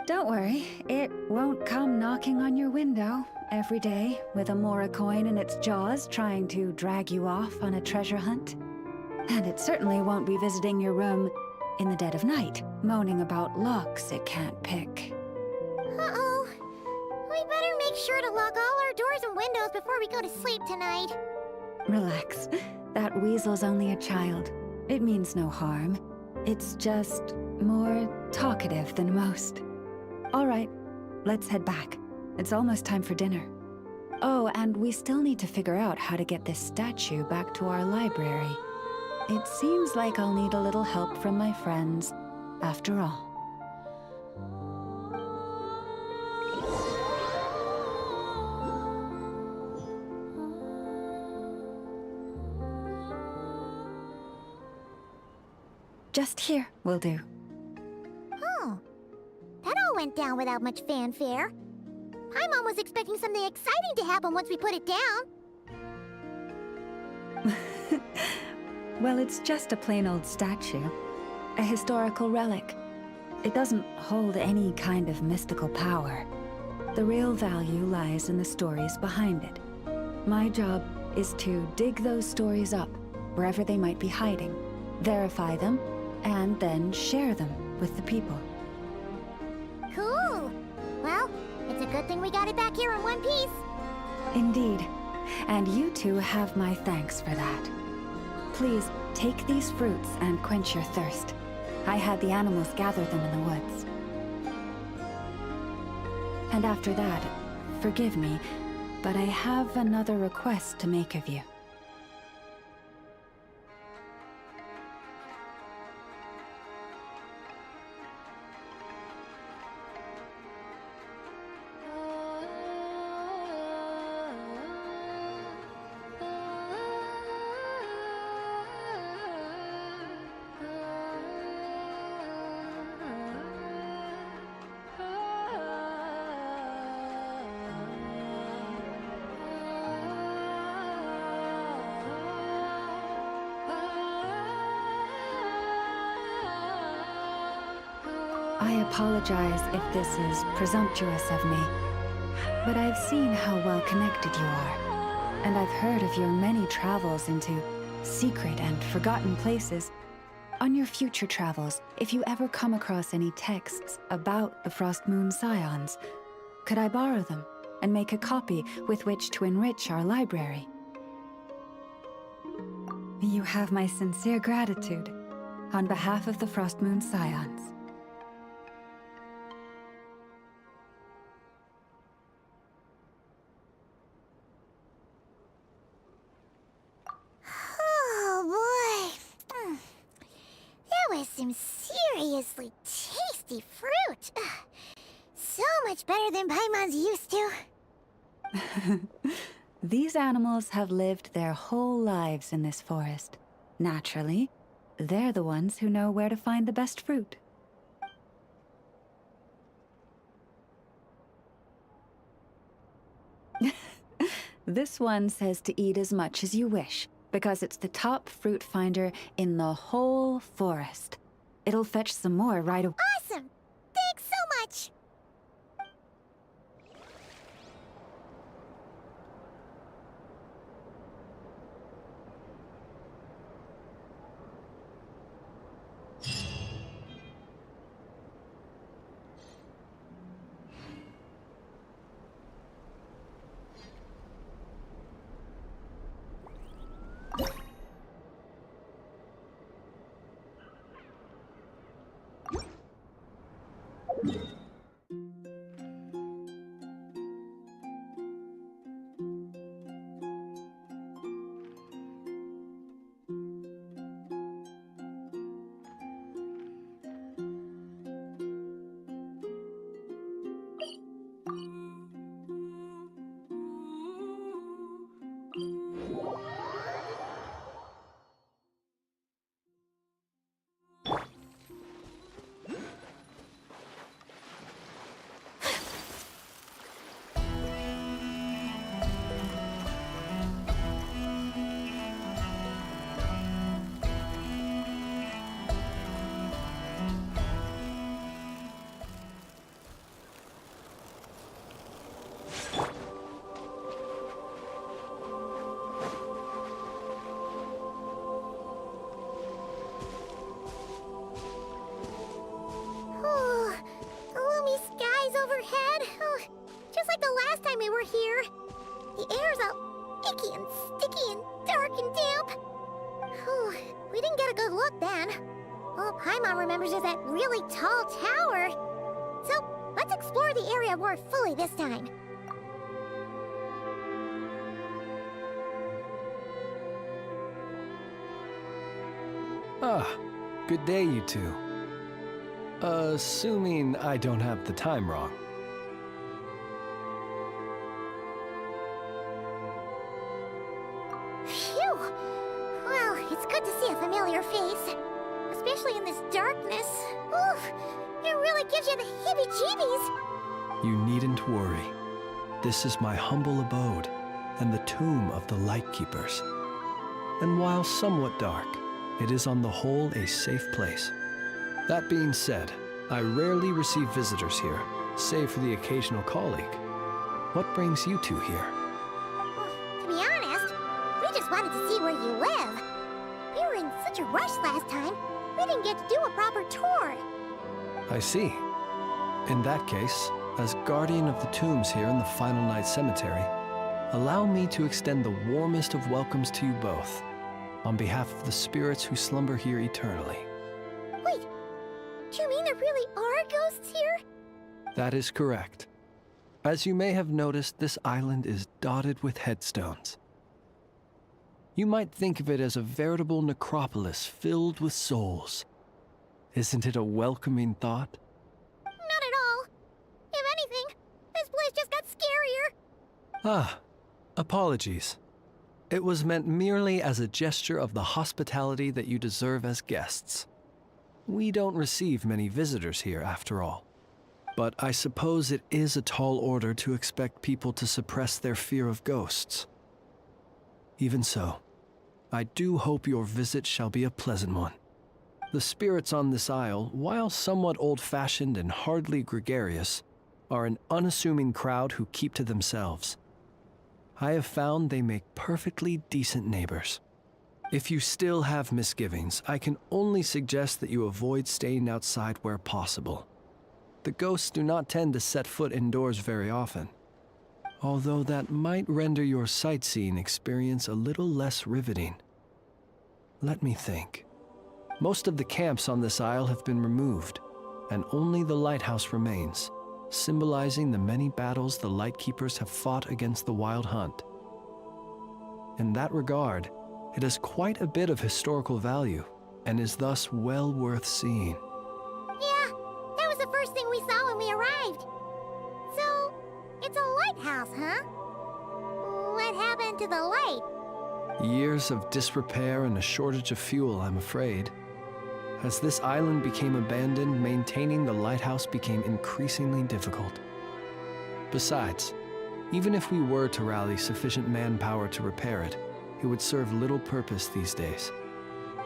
[SPEAKER 5] Don't worry, it won't come knocking on your window every day with a Mora coin in its jaws trying to drag you off on a treasure hunt. And it certainly won't be visiting your room in the dead of night, moaning about locks it can't pick.
[SPEAKER 1] Uh-oh. We better make sure to lock all our doors and windows before we go to sleep tonight.
[SPEAKER 5] Relax. That weasel's only a child. It means no harm. It's just more talkative than most. All right, let's head back. It's almost time for dinner. Oh, and we still need to figure out how to get this statue back to our library. It seems like I'll need a little help from my friends, after all. Just here will do.
[SPEAKER 1] Oh. That all went down without much fanfare. My mom was expecting something exciting to happen once we put it down.
[SPEAKER 5] Well, it's just a plain old statue. A historical relic. It doesn't hold any kind of mystical power. The real value lies in the stories behind it. My job is to dig those stories up, wherever they might be hiding, verify them, and then share them with the people.
[SPEAKER 1] Cool. Well, it's a good thing we got it back here in one piece.
[SPEAKER 5] Indeed. And you two have my thanks for that. Please, take these fruits and quench your thirst. I had the animals gather them in the woods. And after that, forgive me, but I have another request to make of you. I apologize if this is presumptuous of me, but I've seen how well connected you are, and I've heard of your many travels into secret and forgotten places. On your future travels, if you ever come across any texts about the Frost Moon Scions, could I borrow them and make a copy with which to enrich our library? You have my sincere gratitude on behalf of the Frost Moon Scions.
[SPEAKER 1] Oh boy. That was some seriously tasty fruit. So much better than Paimon's used to.
[SPEAKER 5] These animals have lived their whole lives in this forest. Naturally, they're the ones who know where to find the best fruit. This one says to eat as much as you wish, because it's the top fruit finder in the whole forest. It'll fetch some more right away.
[SPEAKER 1] Awesome! Thanks so much! Just like the last time we were here. The air's all icky and sticky and dark and damp. Whew, we didn't get a good look then. All Paimon remembers is that really tall tower. So, let's explore the area more fully this time.
[SPEAKER 6] Ah, good day, you two. Assuming I don't have the time wrong.
[SPEAKER 1] Phew! Well, it's good to see a familiar face. Especially in this darkness. Oof! It really gives you the heebie-jeebies.
[SPEAKER 6] You needn't worry. This is my humble abode and the tomb of the Lightkeepers. And while somewhat dark, it is on the whole a safe place. That being said, I rarely receive visitors here, save for the occasional colleague. What brings you two here?
[SPEAKER 1] To be honest, we just wanted to see where you live. We were in such a rush last time, we didn't get to do a proper tour.
[SPEAKER 6] I see. In that case, as guardian of the tombs here in the Final Night Cemetery, allow me to extend the warmest of welcomes to you both, on behalf of the spirits who slumber here eternally.
[SPEAKER 1] Wait, do you mean there really are ghosts here?
[SPEAKER 6] That is correct. As you may have noticed, this island is dotted with headstones. You might think of it as a veritable necropolis filled with souls. Isn't it a welcoming thought?
[SPEAKER 1] Not at all. If anything, this place just got scarier.
[SPEAKER 6] Ah, apologies. It was meant merely as a gesture of the hospitality that you deserve as guests. We don't receive many visitors here, after all. But I suppose it is a tall order to expect people to suppress their fear of ghosts. Even so, I do hope your visit shall be a pleasant one. The spirits on this isle, while somewhat old-fashioned and hardly gregarious, are an unassuming crowd who keep to themselves. I have found they make perfectly decent neighbors. If you still have misgivings, I can only suggest that you avoid staying outside where possible. The ghosts do not tend to set foot indoors very often, although that might render your sightseeing experience a little less riveting. Let me think. Most of the camps on this isle have been removed, and only the lighthouse remains, symbolizing the many battles the Lightkeepers have fought against the Wild Hunt. In that regard, it has quite a bit of historical value, and is thus well worth seeing.
[SPEAKER 1] Yeah, that was the first thing we saw when we arrived. So, it's a lighthouse, huh? What happened to the light?
[SPEAKER 6] Years of disrepair and a shortage of fuel, I'm afraid. As this island became abandoned, maintaining the lighthouse became increasingly difficult. Besides, even if we were to rally sufficient manpower to repair it, it would serve little purpose these days.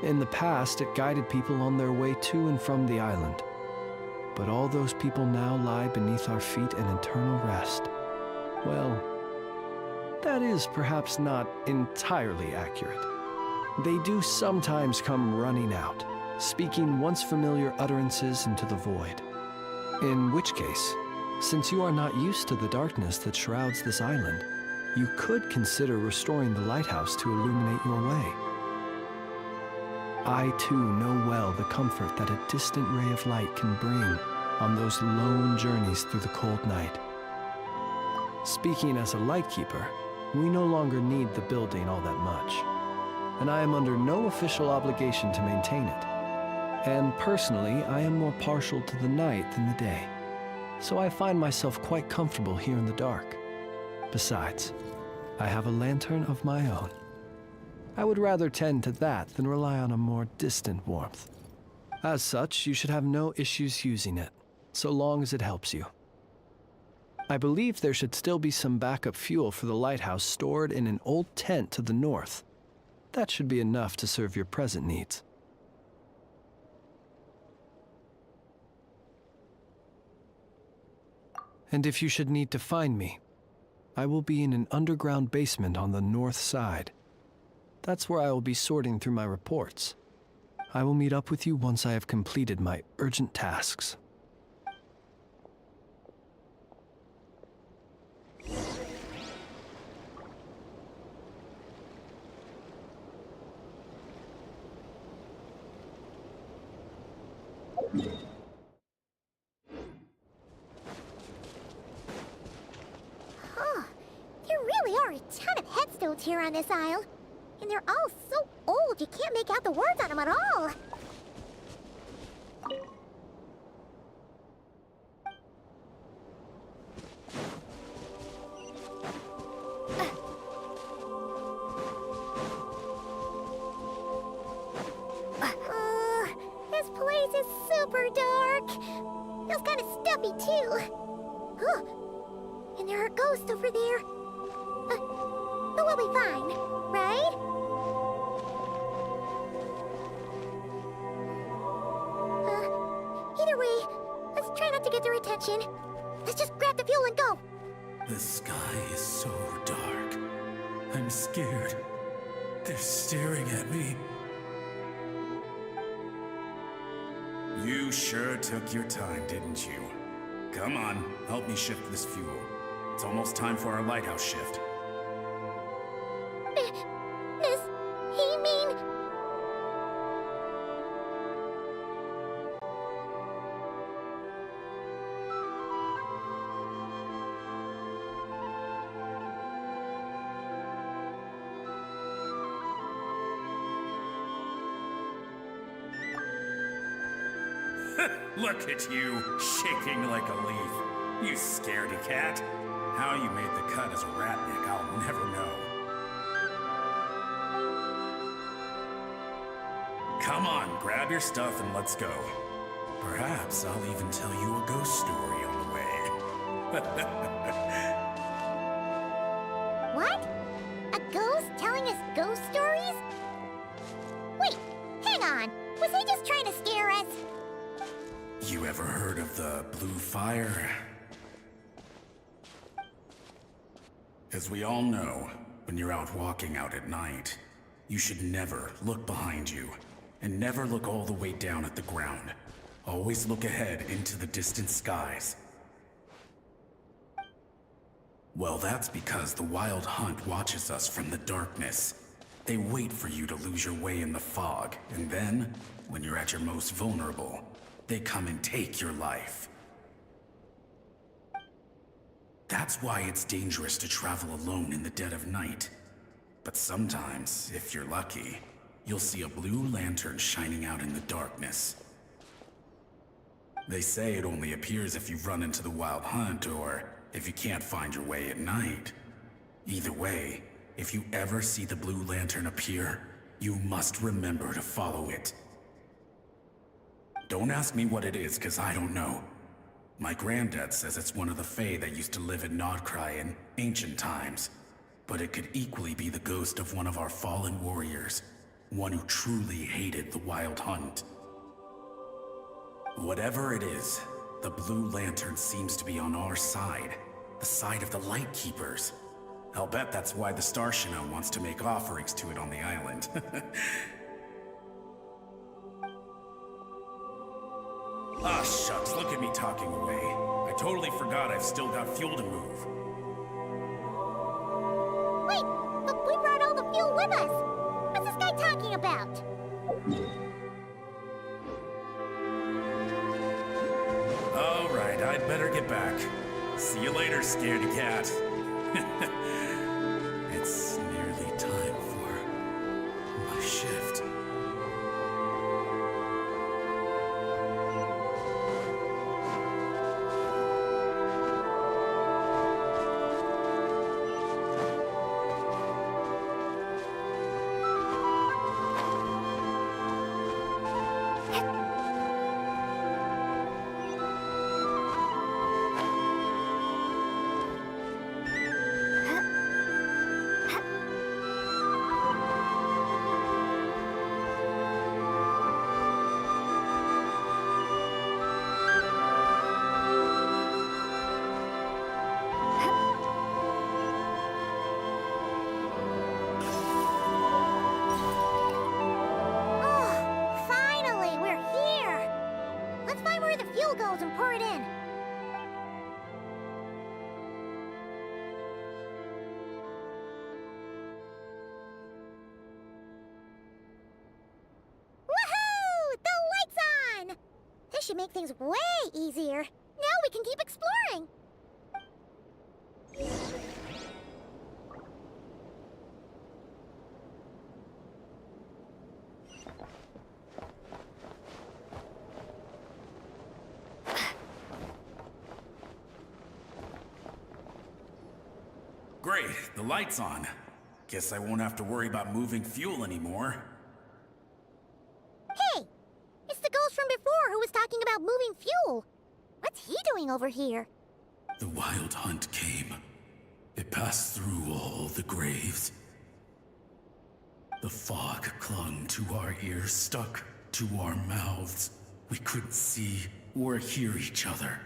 [SPEAKER 6] In the past, it guided people on their way to and from the island. But all those people now lie beneath our feet in eternal rest. Well, that is perhaps not entirely accurate. They do sometimes come running out, speaking once familiar utterances into the void. In which case, since you are not used to the darkness that shrouds this island, you could consider restoring the lighthouse to illuminate your way. I too know well the comfort that a distant ray of light can bring on those lone journeys through the cold night. Speaking as a lightkeeper, we no longer need the building all that much, and I am under no official obligation to maintain it. And personally, I am more partial to the night than the day, so I find myself quite comfortable here in the dark. Besides, I have a lantern of my own. I would rather tend to that than rely on a more distant warmth. As such, you should have no issues using it, so long as it helps you. I believe there should still be some backup fuel for the lighthouse stored in an old tent to the north. That should be enough to serve your present needs. And if you should need to find me, I will be in an underground basement on the north side. That's where I will be sorting through my reports. I will meet up with you once I have completed my urgent tasks.
[SPEAKER 1] There really are a ton of headstones here on this isle. And they're all so old you can't make out the words on them at all. This place is super dark. Feels kind of stuffy too. Huh. And there are ghosts over there. But we'll be fine, right? Either way, let's try not to get their attention. Let's just grab the fuel and go.
[SPEAKER 7] The sky is so dark. I'm scared. They're staring at me.
[SPEAKER 8] You sure took your time, didn't you? Come on, help me shift this fuel. It's almost time for our lighthouse shift.
[SPEAKER 1] Does he mean...
[SPEAKER 8] Look at you, shaking like a leaf. You scaredy cat. How you made the cut as a ratnik, I'll never know. Come on, grab your stuff and let's go. Perhaps I'll even tell you a ghost story on the way.
[SPEAKER 1] What? A ghost telling us ghost stories? Wait, hang on. Was he just trying to scare
[SPEAKER 8] You ever heard of the blue fire? As we all know, when you're out walking out at night, you should never look behind you, and never look all the way down at the ground. Always look ahead into the distant skies. Well, that's because the Wild Hunt watches us from the darkness. They wait for you to lose your way in the fog, and then, when you're at your most vulnerable, they come and take your life. That's why it's dangerous to travel alone in the dead of night. But sometimes, if you're lucky, you'll see a blue lantern shining out in the darkness. They say it only appears if you've run into the Wild Hunt or if you can't find your way at night. Either way, if you ever see the blue lantern appear, you must remember to follow it. Don't ask me what it is, 'cause I don't know. My granddad says it's one of the Fae that used to live in Nodcry in ancient times. But it could equally be the ghost of one of our fallen warriors. One who truly hated the Wild Hunt. Whatever it is, the blue lantern seems to be on our side. The side of the Light Keepers. I'll bet that's why the Starshina wants to make offerings to it on the island. Ah, shucks, look at me talking away. I totally forgot I've still got fuel to move.
[SPEAKER 1] Wait, but we brought all the fuel with us. What's this guy talking about?
[SPEAKER 8] Alright, I'd better get back. See you later, scaredy cat. It's nearly time for my shift.
[SPEAKER 1] And pour it in. Woohoo! The light's on! This should make things way easier. Now we can keep exploring.
[SPEAKER 8] Great, the light's on. Guess I won't have to worry about moving fuel anymore.
[SPEAKER 1] Hey! It's the ghost from before who was talking about moving fuel. What's he doing over here?
[SPEAKER 7] The Wild Hunt came. It passed through all the graves. The fog clung to our ears, stuck to our mouths. We couldn't see or hear each other.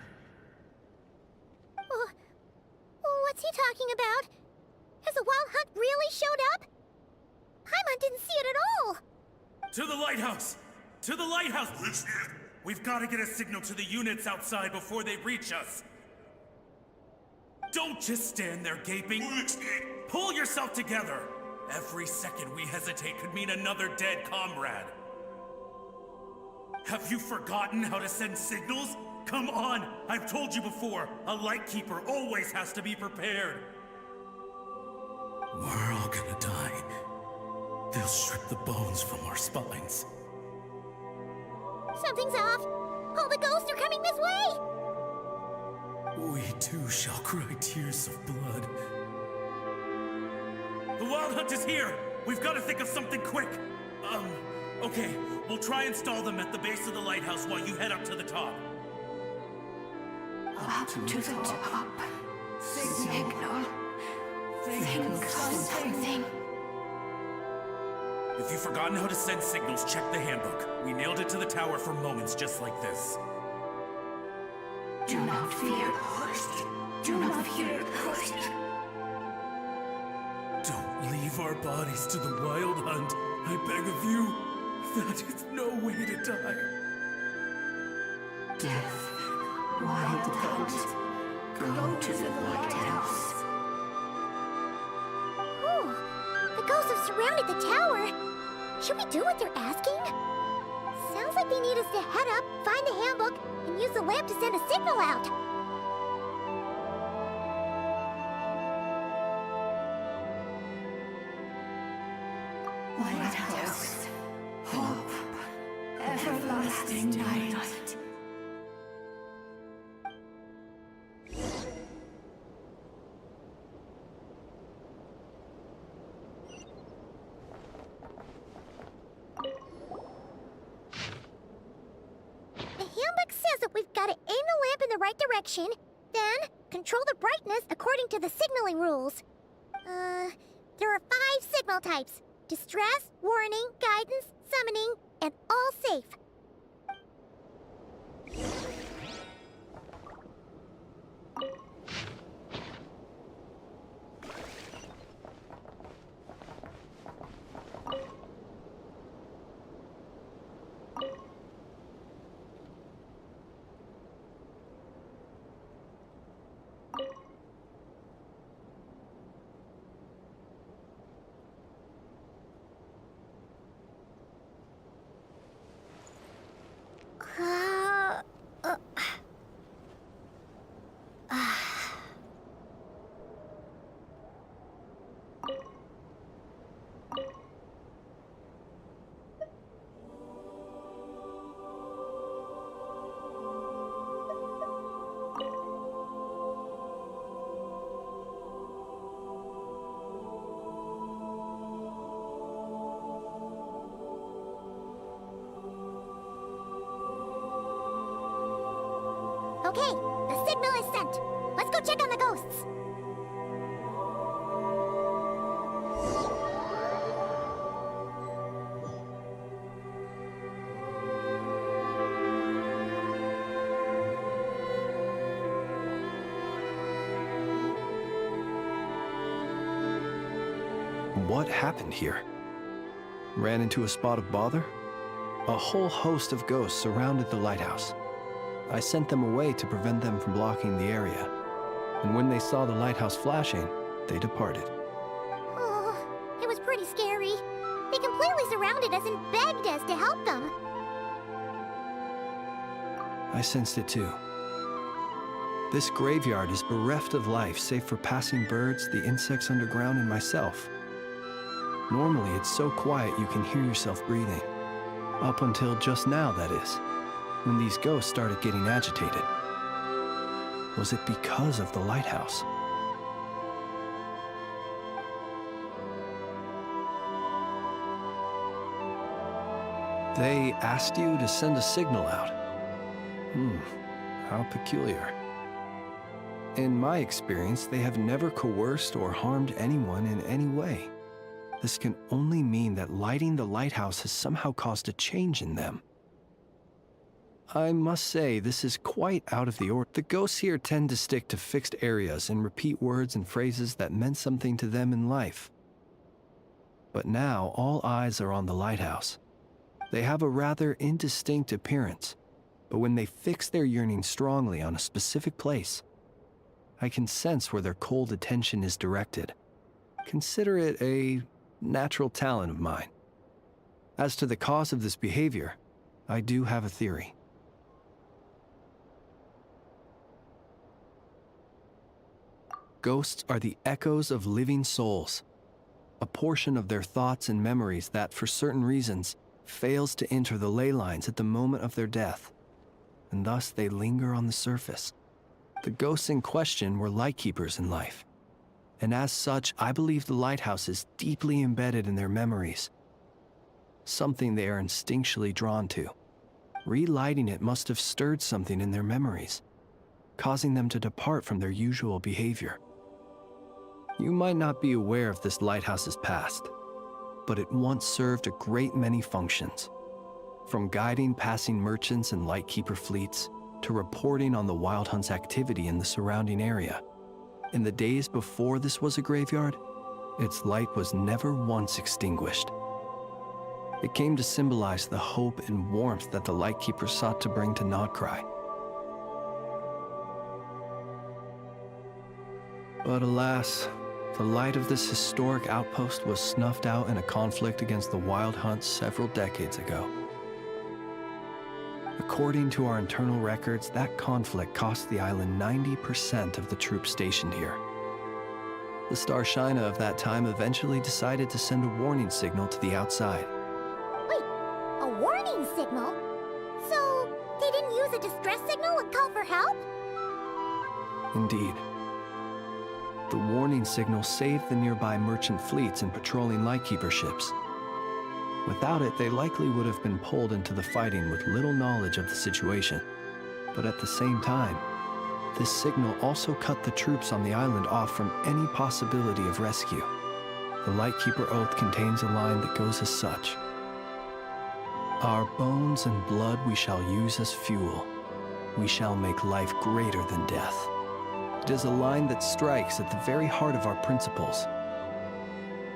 [SPEAKER 1] What's he talking about? Has the Wild Hunt really showed up? Paimon didn't see it at all.
[SPEAKER 8] To the lighthouse! To the lighthouse! We've got to get a signal to the units outside before they reach us. Don't just stand there gaping. Pull yourself together. Every second we hesitate could mean another dead comrade. Have you forgotten how to send signals? Come on! I've told you before, a Lightkeeper always has to be prepared.
[SPEAKER 7] We're all gonna die. They'll strip the bones from our spines.
[SPEAKER 1] Something's off. All the ghosts are coming this way.
[SPEAKER 7] We too shall cry tears of blood.
[SPEAKER 8] The Wild Hunt is here! We've got to think of something quick! Okay, we'll try and stall them at the base of the lighthouse while you head up to the top.
[SPEAKER 5] Up to the top. Signal. Think of something.
[SPEAKER 8] If you've forgotten how to send signals, check the handbook. We nailed it to the tower for moments just like this.
[SPEAKER 7] Do not fear, ghost. Do not fear, ghost. Don't leave our bodies to the wild hunt. I beg of you. That is no way to die. Death, wild hunt. Go to the lighthouse.
[SPEAKER 1] Ooh, the ghosts have surrounded the tower. Should we do what they're asking? Sounds like they need us to head up, find the handbook, and use the lamp to send a signal out.
[SPEAKER 7] Lighthouse. Hope. Everlasting night.
[SPEAKER 1] The handbook says that we've got to aim the lamp in the right direction, then control the brightness according to the signaling rules. There are 5 signal types: distress, warning, guidance, summoning, and all safe. Okay, the signal is sent. Let's go check on the ghosts.
[SPEAKER 6] What happened here? Ran into a spot of bother? A whole host of ghosts surrounded the lighthouse. I sent them away to prevent them from blocking the area. And when they saw the lighthouse flashing, they departed.
[SPEAKER 1] Oh, it was pretty scary. They completely surrounded us and begged us to help them.
[SPEAKER 6] I sensed it too. This graveyard is bereft of life save for passing birds, the insects underground, and myself. Normally, it's so quiet you can hear yourself breathing. Up until just now, that is, when these ghosts started getting agitated. Was it because of the lighthouse? They asked you to send a signal out. How peculiar. In my experience, they have never coerced or harmed anyone in any way. This can only mean that lighting the lighthouse has somehow caused a change in them. I must say, this is quite out of the order. The ghosts here tend to stick to fixed areas and repeat words and phrases that meant something to them in life. But now, all eyes are on the lighthouse. They have a rather indistinct appearance, but when they fix their yearning strongly on a specific place, I can sense where their cold attention is directed. Consider it a natural talent of mine. As to the cause of this behavior, I do have a theory. Ghosts are the echoes of living souls, a portion of their thoughts and memories that, for certain reasons, fails to enter the ley lines at the moment of their death, and thus they linger on the surface. The ghosts in question were lightkeepers in life, and as such, I believe the lighthouse is deeply embedded in their memories, something they are instinctually drawn to. Relighting it must have stirred something in their memories, causing them to depart from their usual behavior. You might not be aware of this lighthouse's past, but it once served a great many functions, from guiding passing merchants and lightkeeper fleets to reporting on the Wild Hunt's activity in the surrounding area. In the days before this was a graveyard, its light was never once extinguished. It came to symbolize the hope and warmth that the Lightkeeper sought to bring to Nodcry. But alas, the light of this historic outpost was snuffed out in a conflict against the Wild Hunt several decades ago. According to our internal records, that conflict cost the island 90% of the troops stationed here. The Starshina of that time eventually decided to send a warning signal to the outside.
[SPEAKER 1] Wait, a warning signal? So, they didn't use a distress signal and call for help?
[SPEAKER 6] Indeed. The warning signal saved the nearby merchant fleets and patrolling Lightkeeper ships. Without it, they likely would have been pulled into the fighting with little knowledge of the situation. But at the same time, this signal also cut the troops on the island off from any possibility of rescue. The Lightkeeper Oath contains a line that goes as such. Our bones and blood we shall use as fuel. We shall make life greater than death. It is a line that strikes at the very heart of our principles.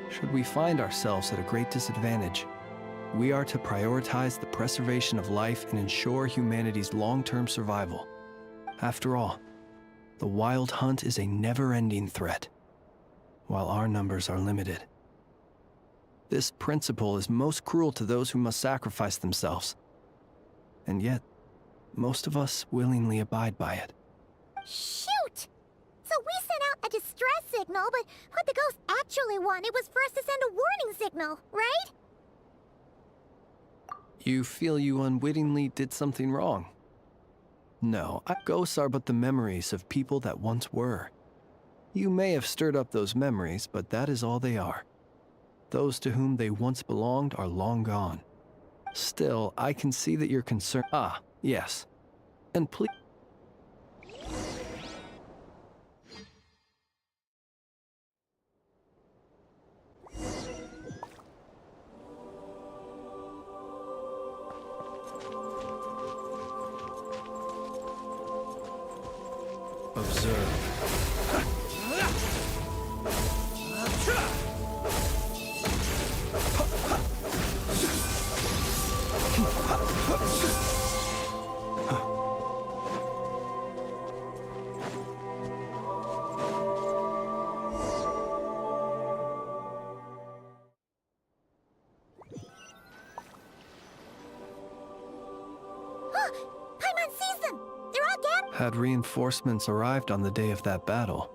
[SPEAKER 6] Should we find ourselves at a great disadvantage, we are to prioritize the preservation of life and ensure humanity's long-term survival. After all, the Wild Hunt is a never-ending threat, while our numbers are limited. This principle is most cruel to those who must sacrifice themselves. And yet, most of us willingly abide by it.
[SPEAKER 1] Shoot! So we sent out a distress signal, but what the ghost actually wanted was for us to send a warning signal, right?
[SPEAKER 6] You feel you unwittingly did something wrong? No, ghosts are but the memories of people that once were. You may have stirred up those memories, but that is all they are. Those to whom they once belonged are long gone. Still, I can see that you're concerned. Ah, yes. And please. Observe.
[SPEAKER 1] Paimon sees them! They're all gathered!
[SPEAKER 6] Had reinforcements arrived on the day of that battle,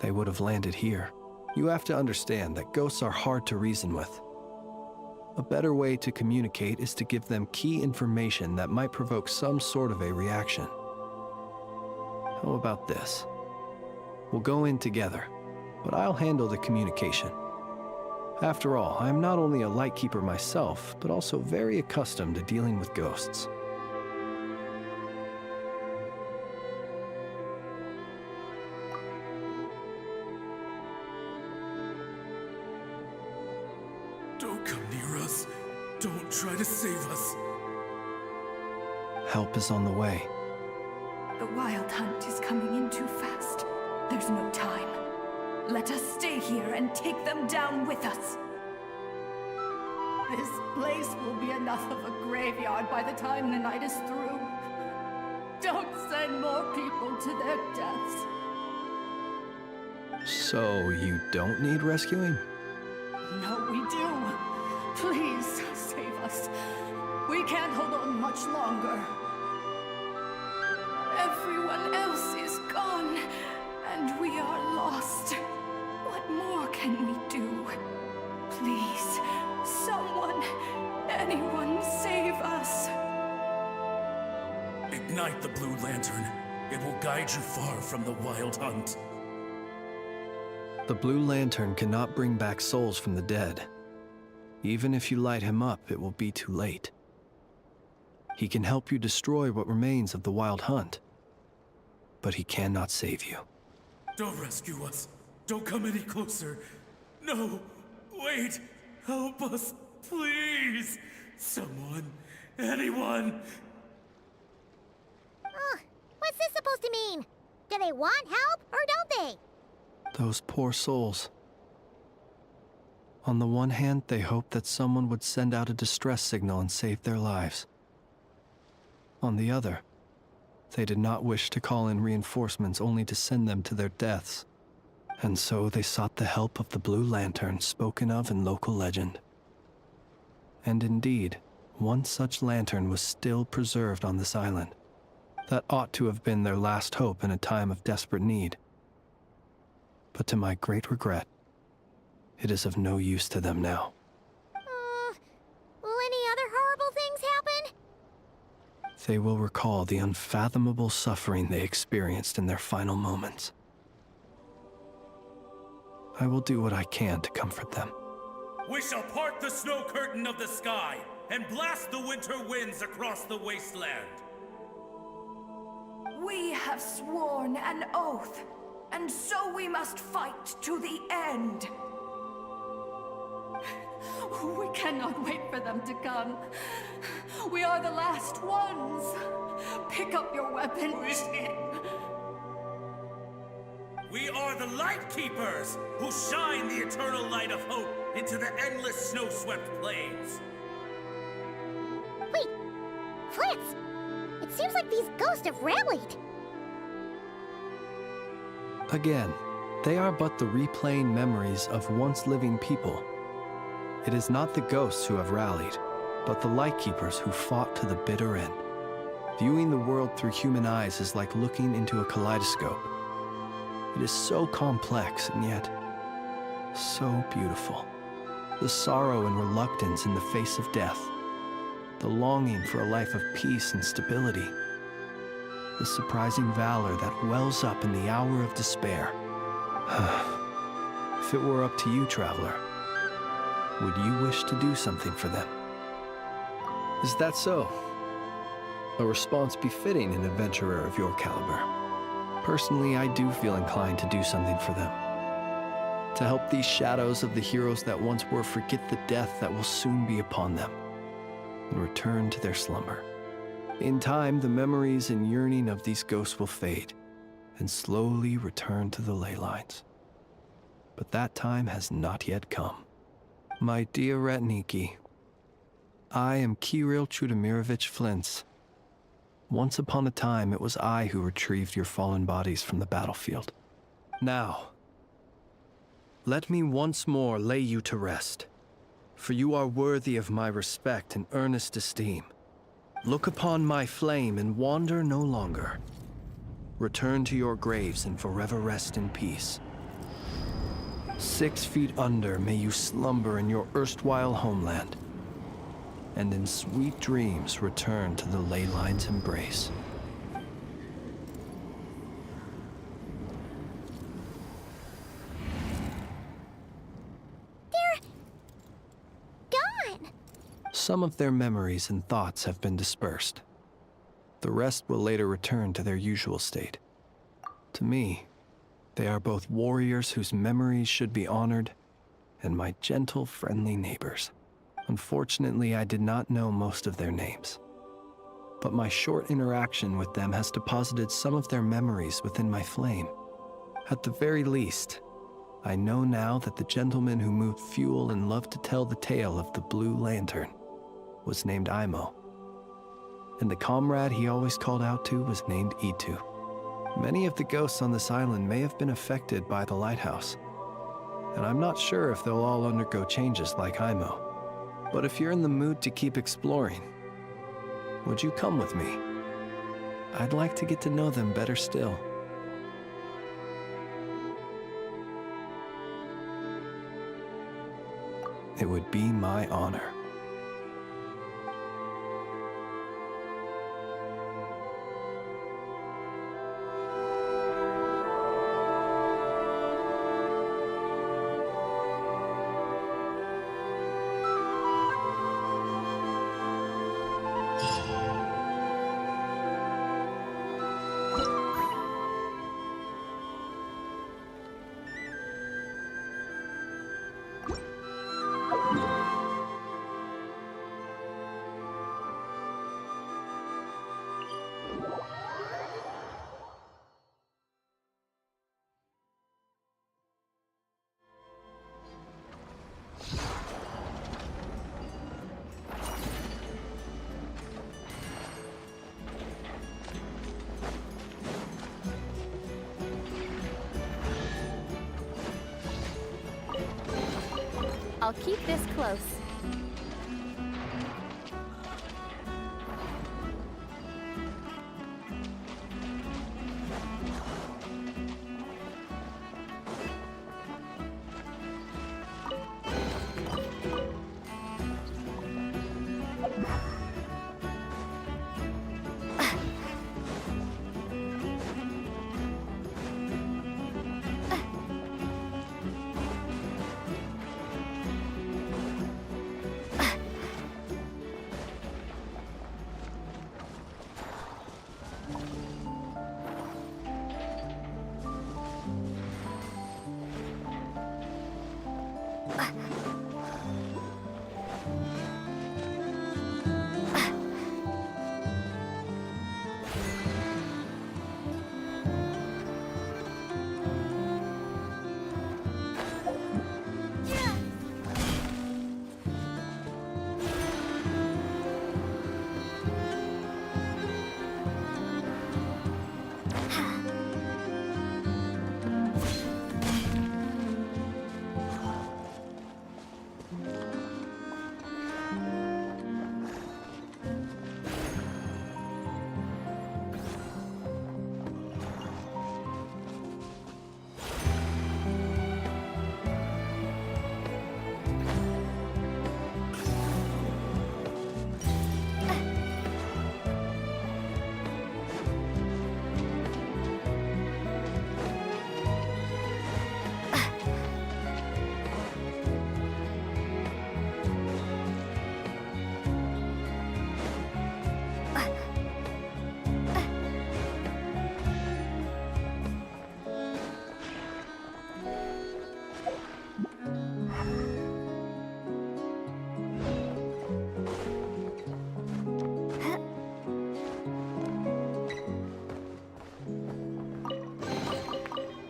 [SPEAKER 6] they would have landed here. You have to understand that ghosts are hard to reason with. A better way to communicate is to give them key information that might provoke some sort of a reaction. How about this? We'll go in together, but I'll handle the communication. After all, I am not only a Lightkeeper myself, but also very accustomed to dealing with ghosts.
[SPEAKER 7] Don't come near us. Don't try to save us.
[SPEAKER 6] Help is on the way.
[SPEAKER 9] The Wild Hunt is coming in too fast. There's no time. Let us stay here and take them down with us.
[SPEAKER 10] This place will be enough of a graveyard by the time the night is through. Don't send more people to their deaths.
[SPEAKER 6] So, you don't need rescuing?
[SPEAKER 10] No, we do. Please, save us. We can't hold on much longer.
[SPEAKER 9] Everyone else is gone, and we are lost. What more can we do? Please, someone, anyone save us.
[SPEAKER 7] Ignite the blue lantern. It will guide you far from the Wild Hunt.
[SPEAKER 6] The blue lantern cannot bring back souls from the dead. Even if you light him up, it will be too late. He can help you destroy what remains of the Wild Hunt, but he cannot save you.
[SPEAKER 7] Don't rescue us. Don't come any closer. No, wait. Help us, please. Someone, anyone.
[SPEAKER 1] to mean? Do they want help, or don't they?
[SPEAKER 6] Those poor souls. On the one hand, they hoped that someone would send out a distress signal and save their lives. On the other, they did not wish to call in reinforcements only to send them to their deaths. And so they sought the help of the Blue Lantern spoken of in local legend. And indeed, one such lantern was still preserved on this island. That ought to have been their last hope in a time of desperate need. But to my great regret, it is of no use to them now.
[SPEAKER 1] Will any other horrible things happen?
[SPEAKER 6] They will recall the unfathomable suffering they experienced in their final moments. I will do what I can to comfort them.
[SPEAKER 4] We shall part the snow curtain of the sky and blast the winter winds across the wasteland.
[SPEAKER 10] We have sworn an oath, and so we must fight to the end. We cannot wait for them to come. We are the last ones. Pick up your weapons.
[SPEAKER 4] We are the Light Keepers, who shine the eternal light of hope into the endless snow-swept plains.
[SPEAKER 1] Wait, Fritz! It seems like these ghosts have rallied.
[SPEAKER 6] Again, they are but the replaying memories of once living people. It is not the ghosts who have rallied, but the Light Keepers who fought to the bitter end. Viewing the world through human eyes is like looking into a kaleidoscope. It is so complex and yet so beautiful. The sorrow and reluctance in the face of death. The longing for a life of peace and stability. The surprising valor that wells up in the hour of despair. If it were up to you, traveler, would you wish to do something for them? Is that so? A response befitting an adventurer of your caliber. Personally, I do feel inclined to do something for them. To help these shadows of the heroes that once were forget the death that will soon be upon them, and return to their slumber. In time, the memories and yearning of these ghosts will fade, and slowly return to the ley lines. But that time has not yet come. My dear Ratniki, I am Kirill Chudamirovich Flintz. Once upon a time, it was I who retrieved your fallen bodies from the battlefield. Now, let me once more lay you to rest, for you are worthy of my respect and earnest esteem. Look upon my flame and wander no longer. Return to your graves and forever rest in peace. 6 feet under may you slumber in your erstwhile homeland, and in sweet dreams return to the ley line's embrace.
[SPEAKER 1] They're gone.
[SPEAKER 6] Some of their memories and thoughts have been dispersed. The rest will later return to their usual state. To me, they are both warriors whose memories should be honored, and my gentle, friendly neighbors. Unfortunately, I did not know most of their names. But my short interaction with them has deposited some of their memories within my flame. At the very least, I know now that the gentleman who moved fuel and loved to tell the tale of the Blue Lantern was named Imo. And the comrade he always called out to was named Itu. Many of the ghosts on this island may have been affected by the lighthouse, and I'm not sure if they'll all undergo changes like Imo. But if you're in the mood to keep exploring, would you come with me? I'd like to get to know them better still. It would be my honor.
[SPEAKER 2] I'll keep this close.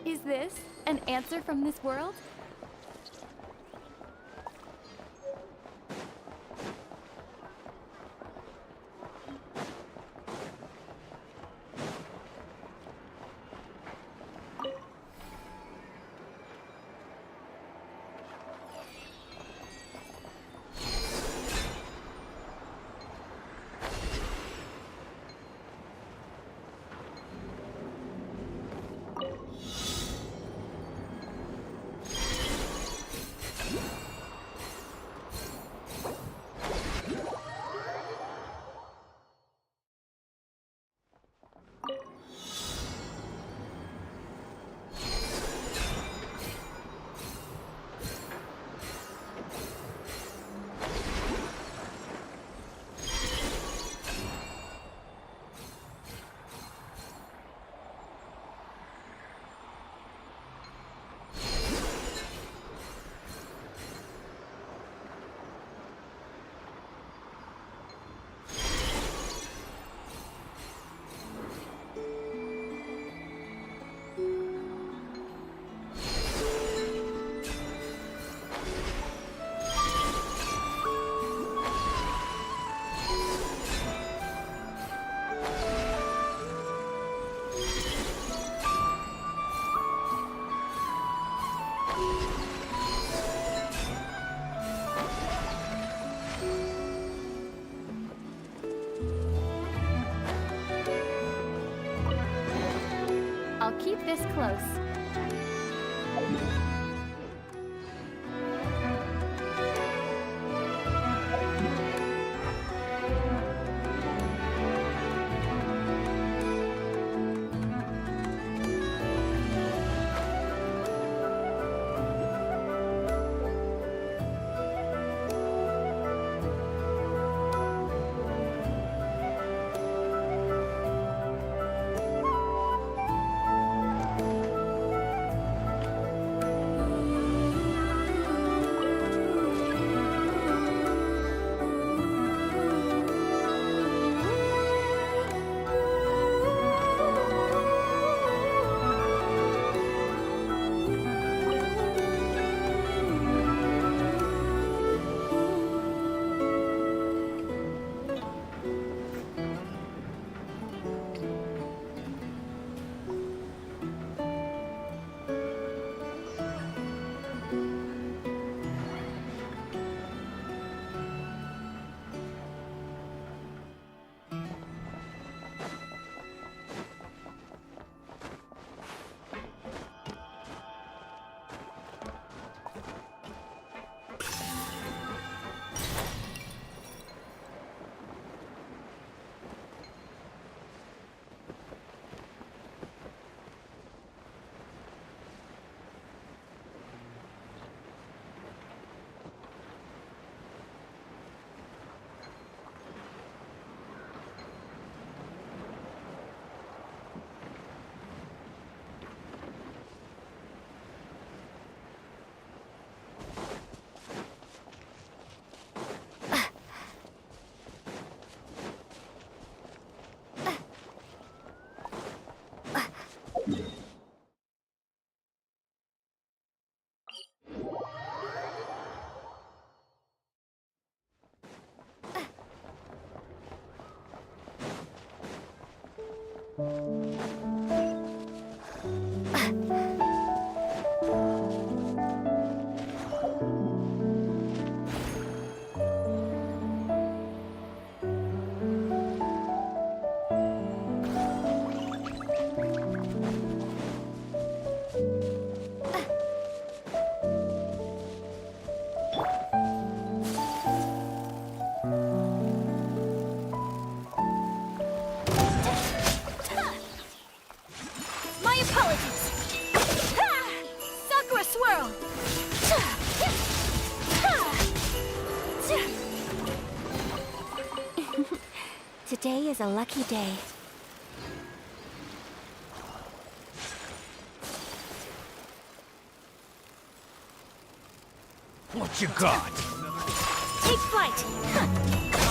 [SPEAKER 2] Is this an answer from this world? I'll keep this close.
[SPEAKER 1] My apologies. Sakura swirl. Today is a lucky day.
[SPEAKER 4] What you got?
[SPEAKER 1] Take flight.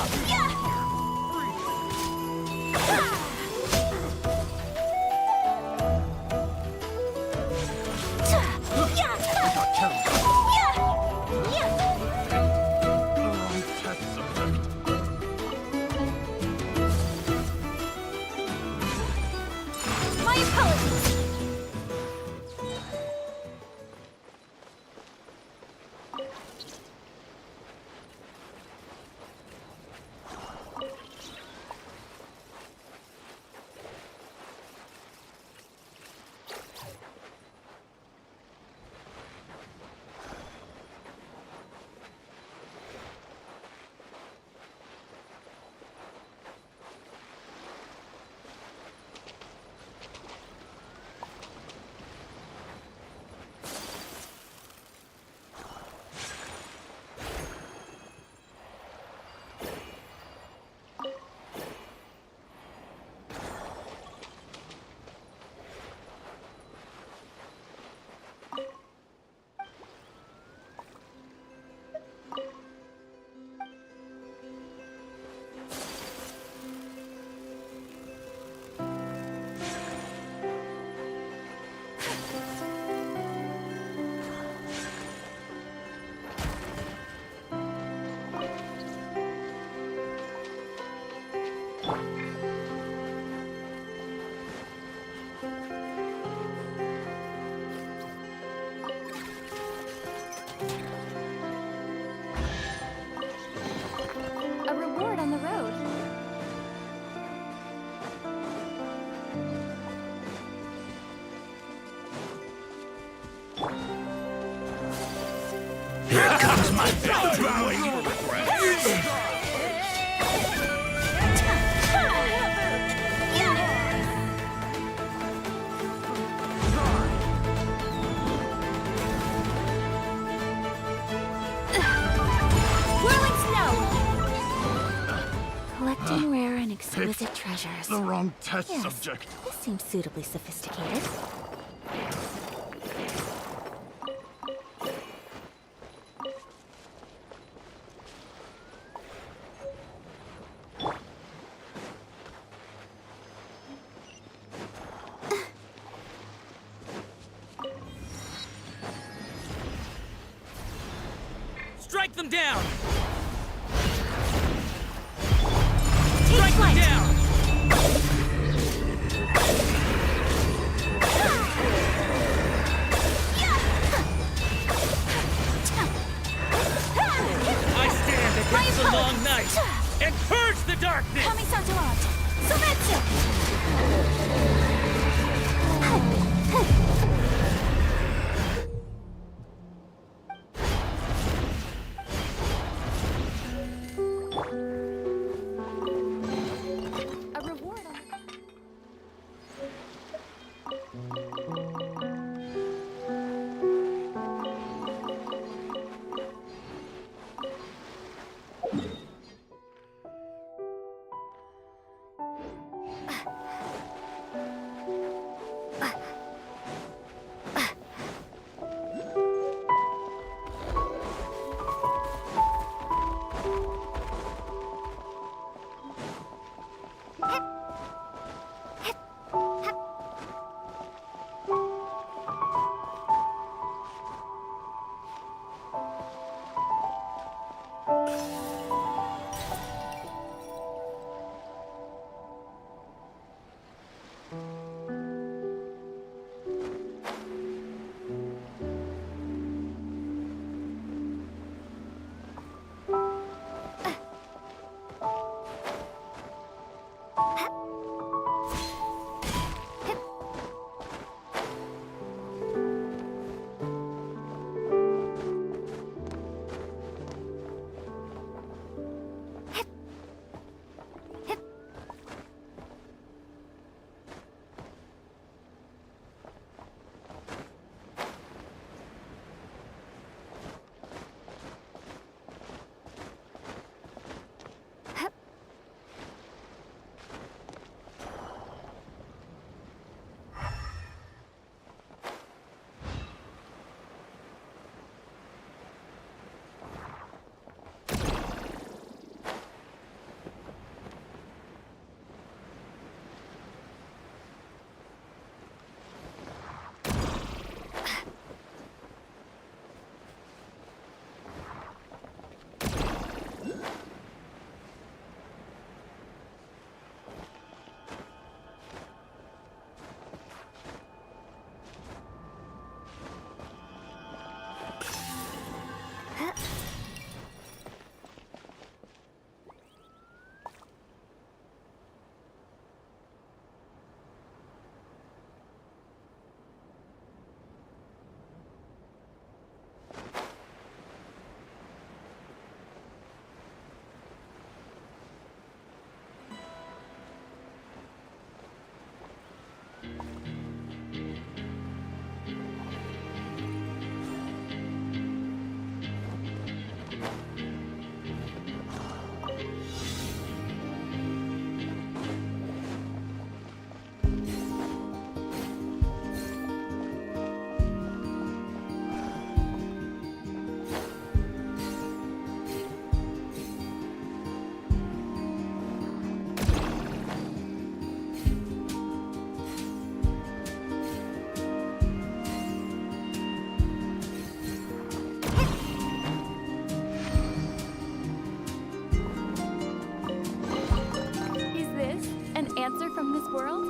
[SPEAKER 1] My apologies. A reward on the road.
[SPEAKER 4] Here comes my victory!
[SPEAKER 1] Whirling snow. Collecting rare and exquisite treasures.
[SPEAKER 11] The wrong test
[SPEAKER 1] Yes,
[SPEAKER 11] subject.
[SPEAKER 1] this seems suitably sophisticated.
[SPEAKER 4] Strike them down!
[SPEAKER 1] Take
[SPEAKER 4] Strike them
[SPEAKER 1] flight.
[SPEAKER 4] down! I stand against the long night and purge the darkness!
[SPEAKER 1] Kami-san Sometsu!
[SPEAKER 2] world?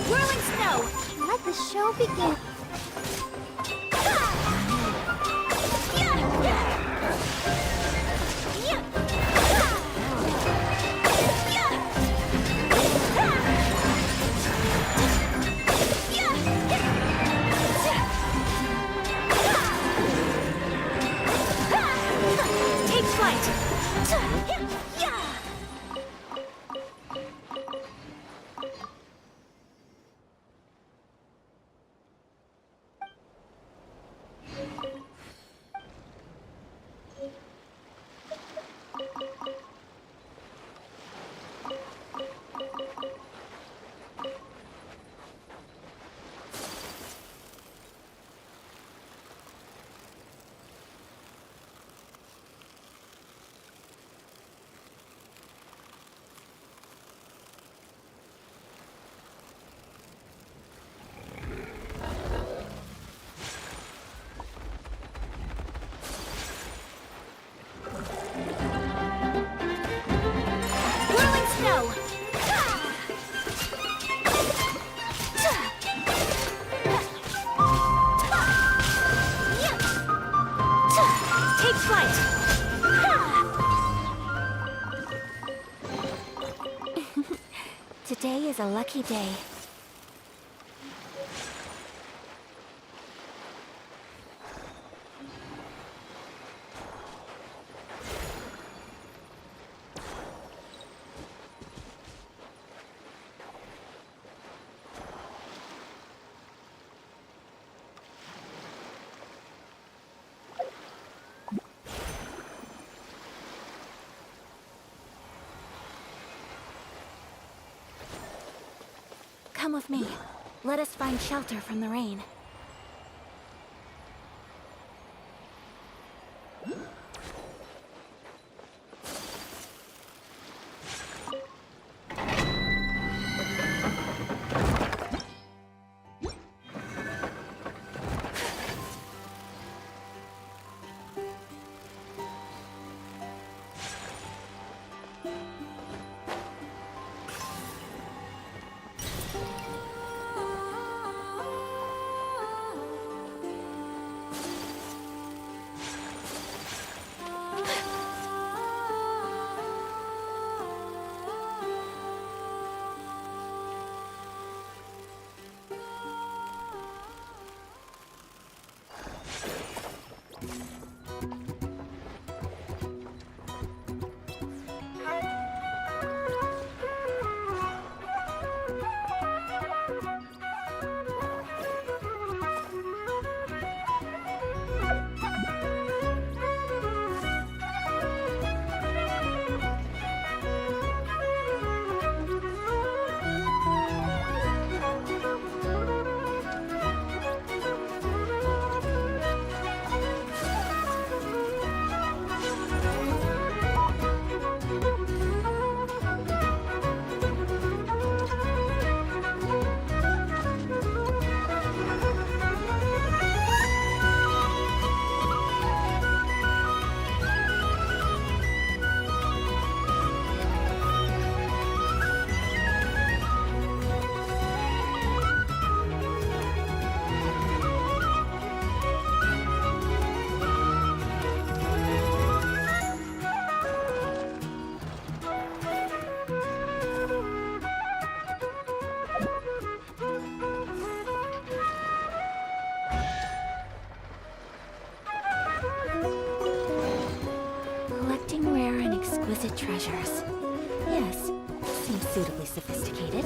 [SPEAKER 1] Whirling snow! Let the show begin.
[SPEAKER 3] Take flight!
[SPEAKER 1] Whirling snow!
[SPEAKER 3] Take flight!
[SPEAKER 1] Today is a lucky day. Come with me. Let us find shelter from the rain. Exquisite treasures. Yes, seems suitably sophisticated.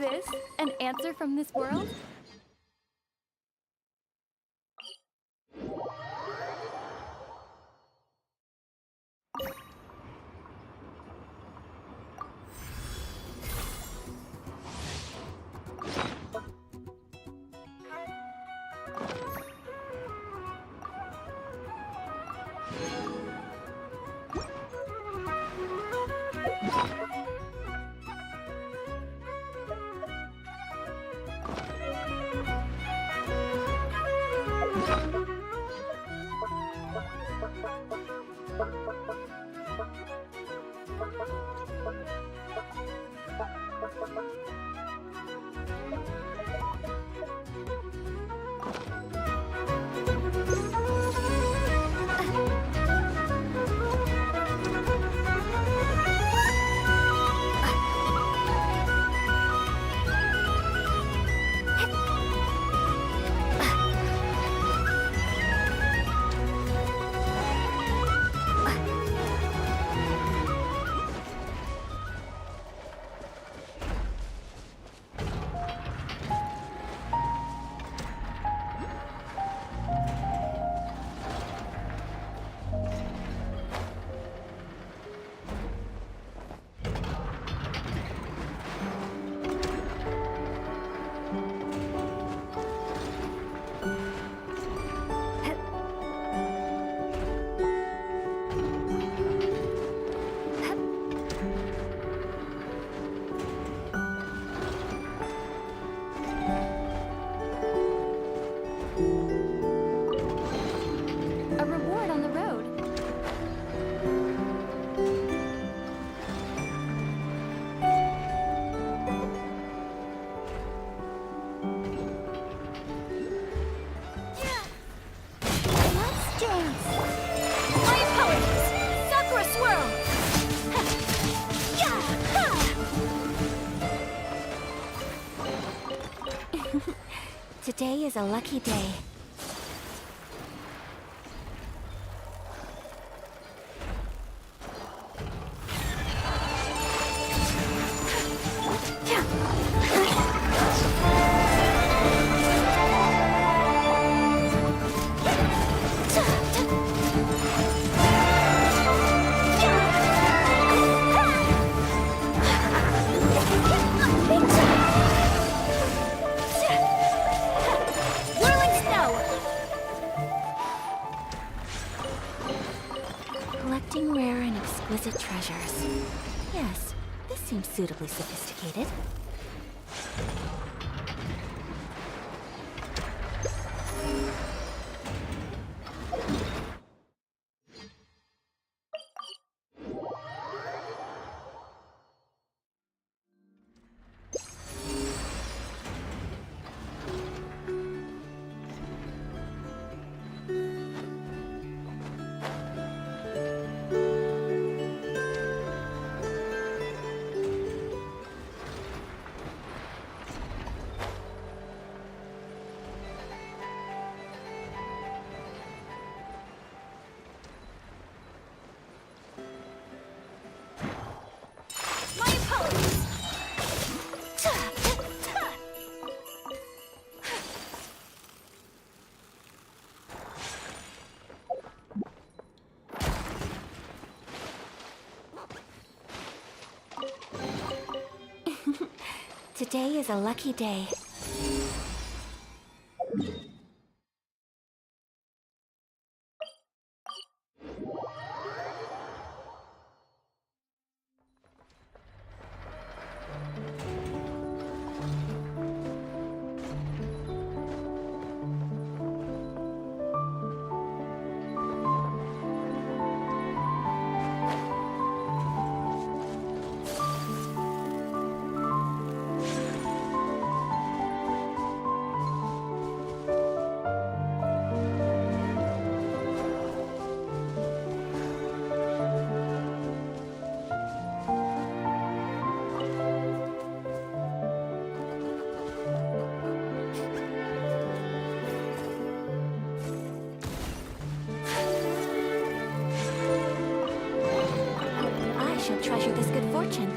[SPEAKER 11] this an answer from this world? A reward on the road.
[SPEAKER 1] Let's dance. My apologies. Sakura swirl. Yeah. Today is a lucky day. Collecting rare and exquisite treasures. Yes, this seems suitably sophisticated. Today is a lucky day. I shall treasure this good fortune.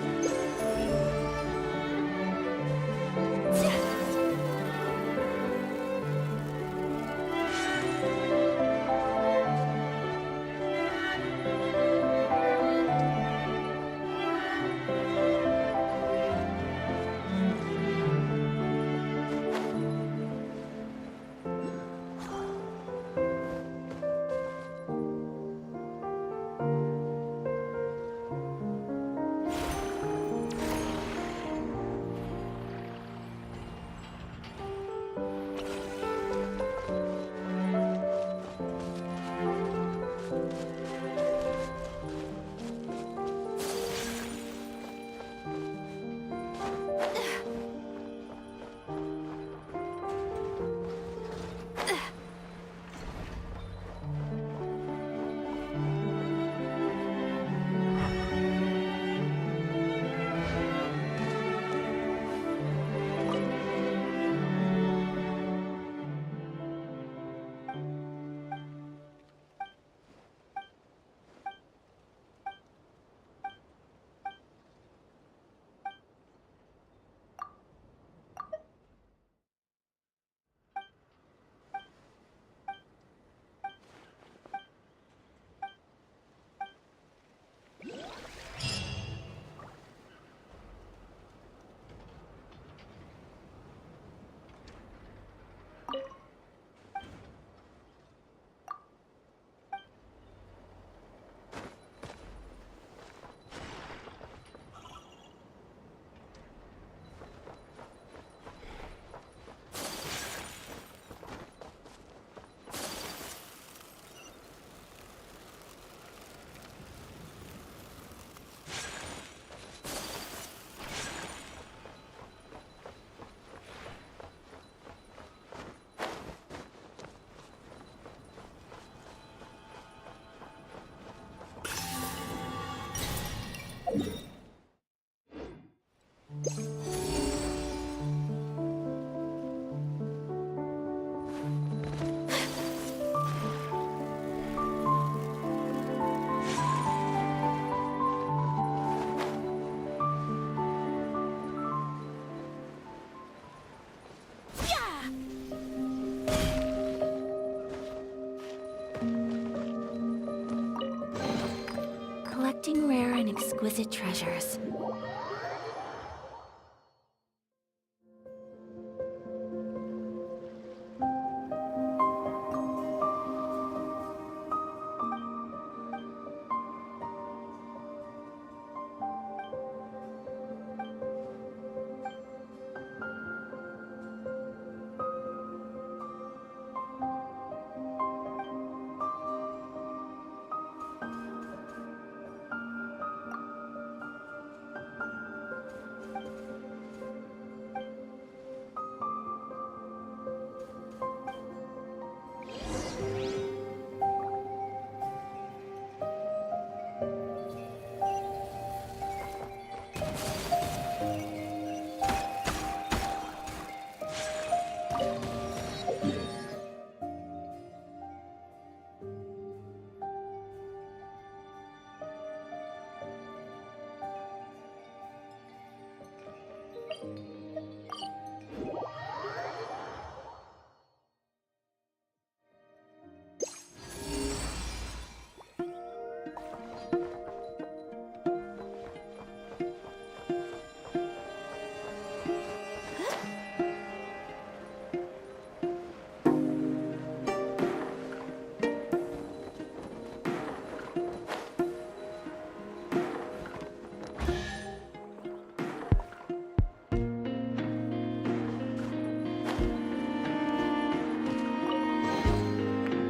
[SPEAKER 1] exquisite treasures.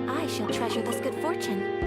[SPEAKER 1] I shall treasure this good fortune.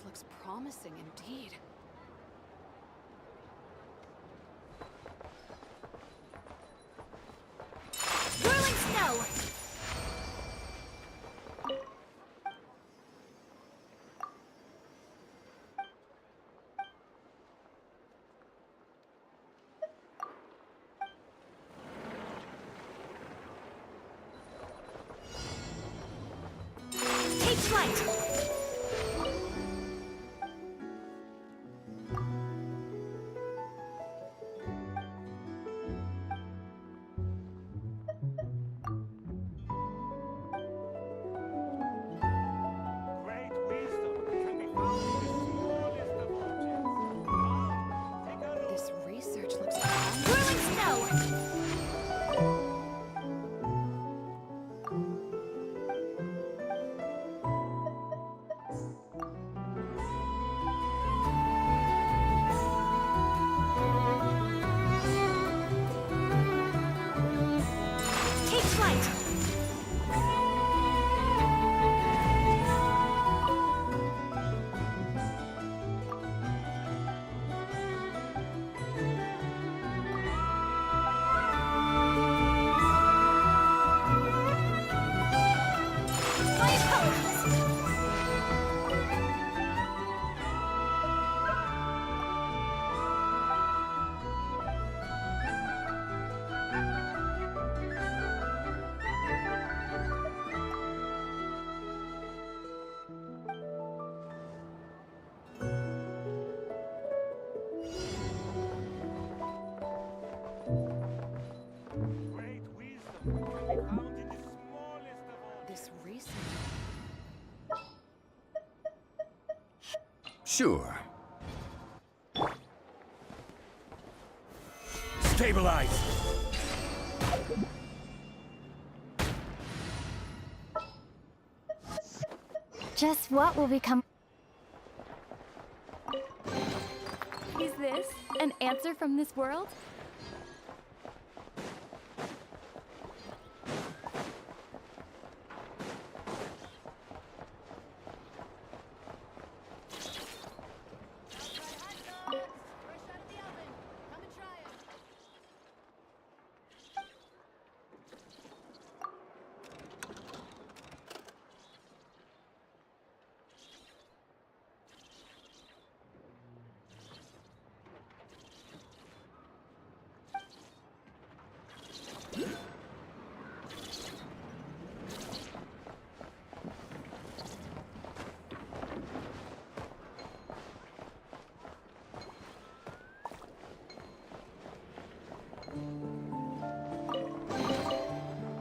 [SPEAKER 9] Looks promising indeed.
[SPEAKER 1] Whirling snow! Take flight!
[SPEAKER 12] Sure.
[SPEAKER 4] Stabilize!
[SPEAKER 11] Just what will become... Is this an answer from this world?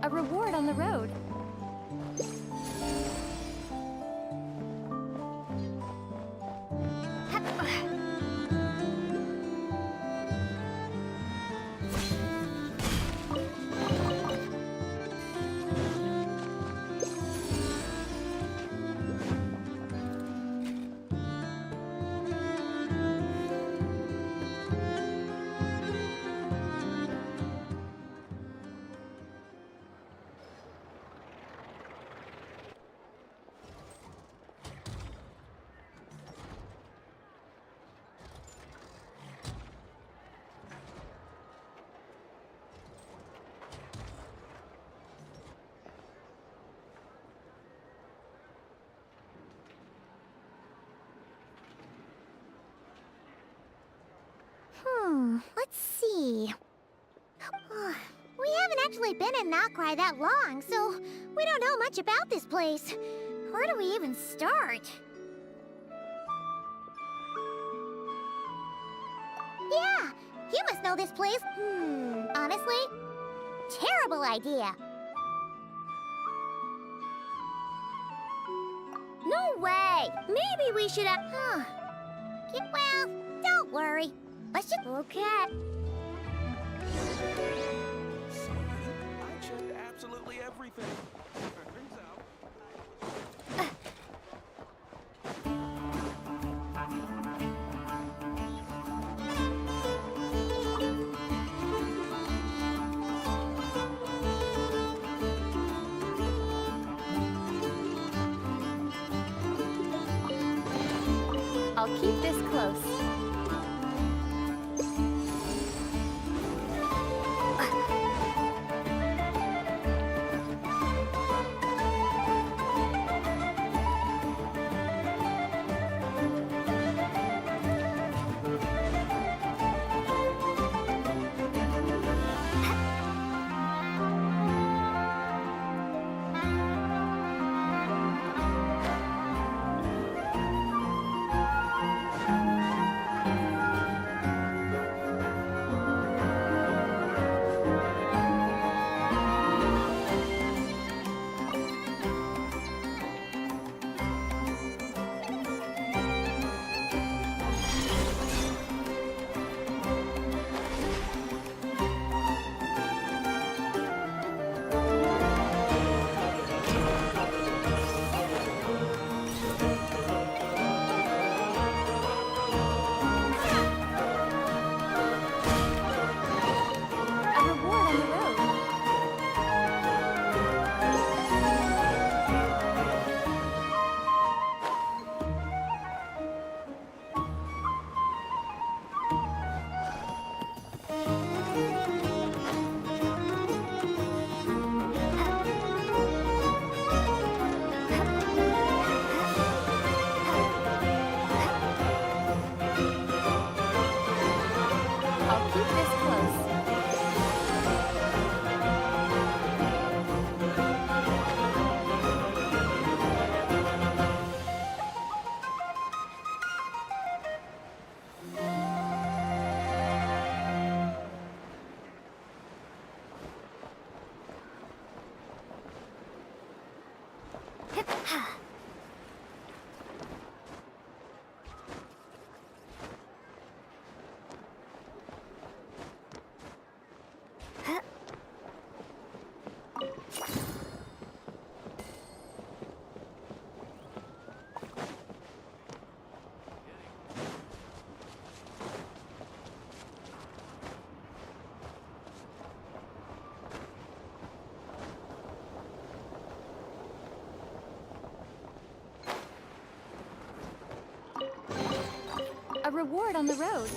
[SPEAKER 11] A reward on the road.
[SPEAKER 1] Let's see. We haven't actually been in Nokrai that long, so we don't know much about this place. Where do we even start? Yeah, you must know this place. Honestly, terrible idea. No way! Maybe we should have... Well, don't worry. Let's just... Okay.
[SPEAKER 13] I checked absolutely everything. Turns out...
[SPEAKER 11] I'll keep this close. reward on the road.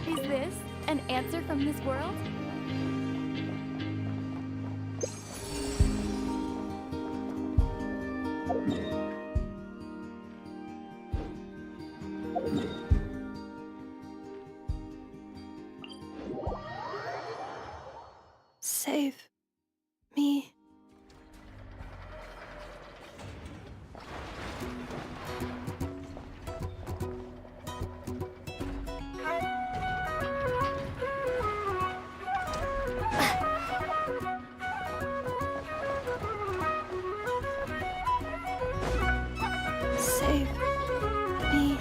[SPEAKER 11] Is this an answer from this world?
[SPEAKER 2] Save me. Save me.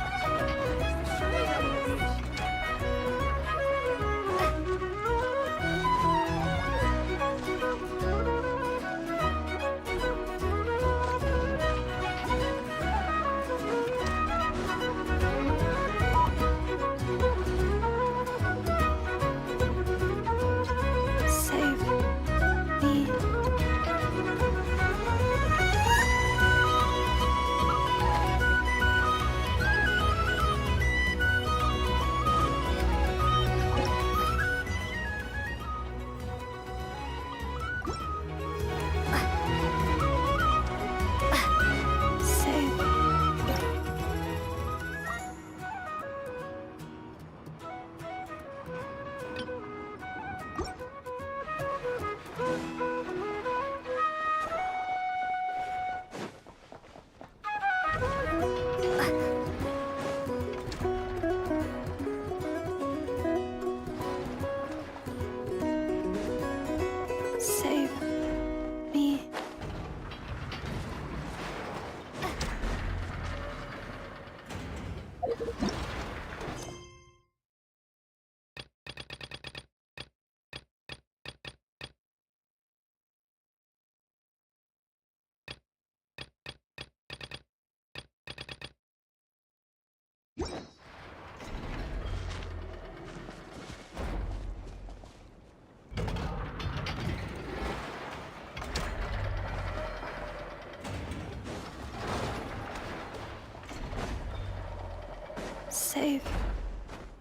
[SPEAKER 2] Save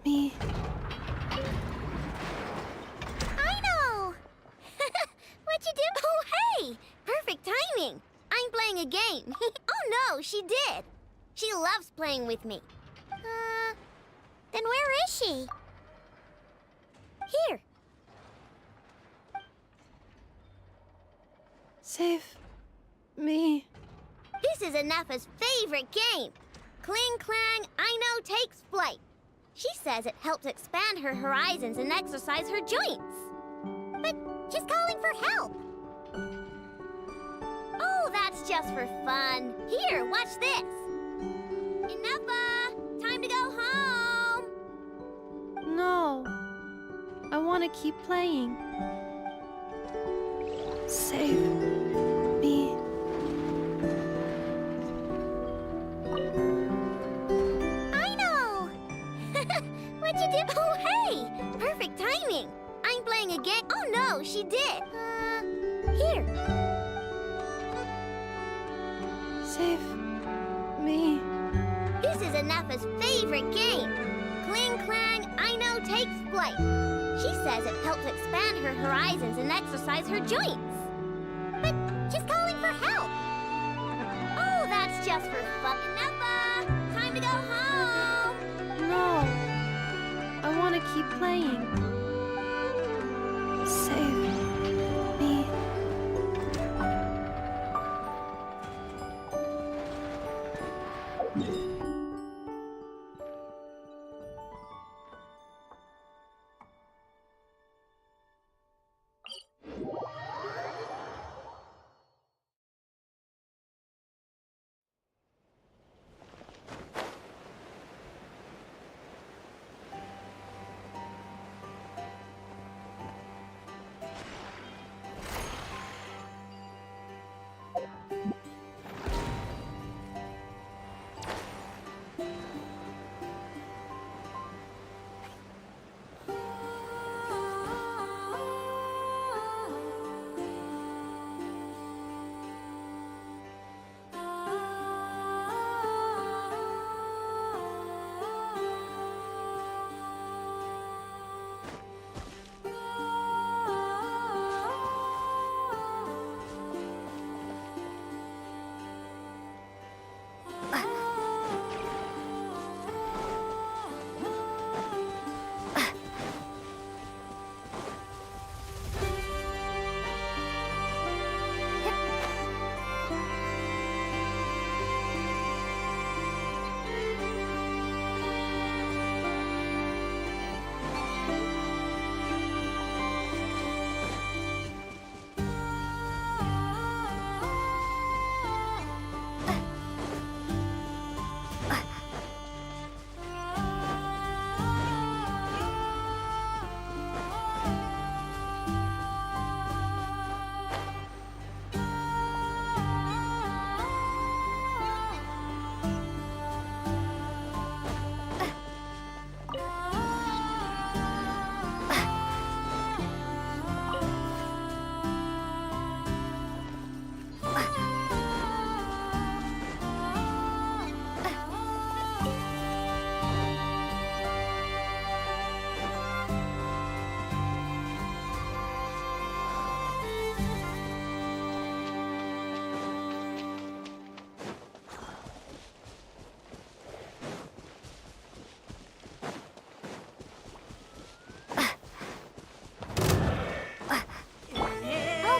[SPEAKER 2] me.
[SPEAKER 1] I know! What'd you do? Oh, hey! Perfect timing! I'm playing a game. Oh no, she did! She loves playing with me. Then where is she? Here.
[SPEAKER 2] Save me.
[SPEAKER 1] This is Anafa's favorite game. Cling Clang, I Know Takes Flight. She says it helps expand her horizons and exercise her joints. But she's calling for help. Oh, that's just for fun. Here, watch this. Anafa, time to go home.
[SPEAKER 2] No. I want to keep playing. Save me.
[SPEAKER 1] I know! What'd you do? Oh, hey! Perfect timing. I'm playing a game. Oh no, she did. Here.
[SPEAKER 2] Save me.
[SPEAKER 1] This is Anafa's favorite game. Cling Clang, I Know Takes Flight. She says it helps expand her horizons and exercise her joints. But she's calling for help. Oh, that's just for fun. Anafa, time to go home.
[SPEAKER 2] No. I want to keep playing. Save me.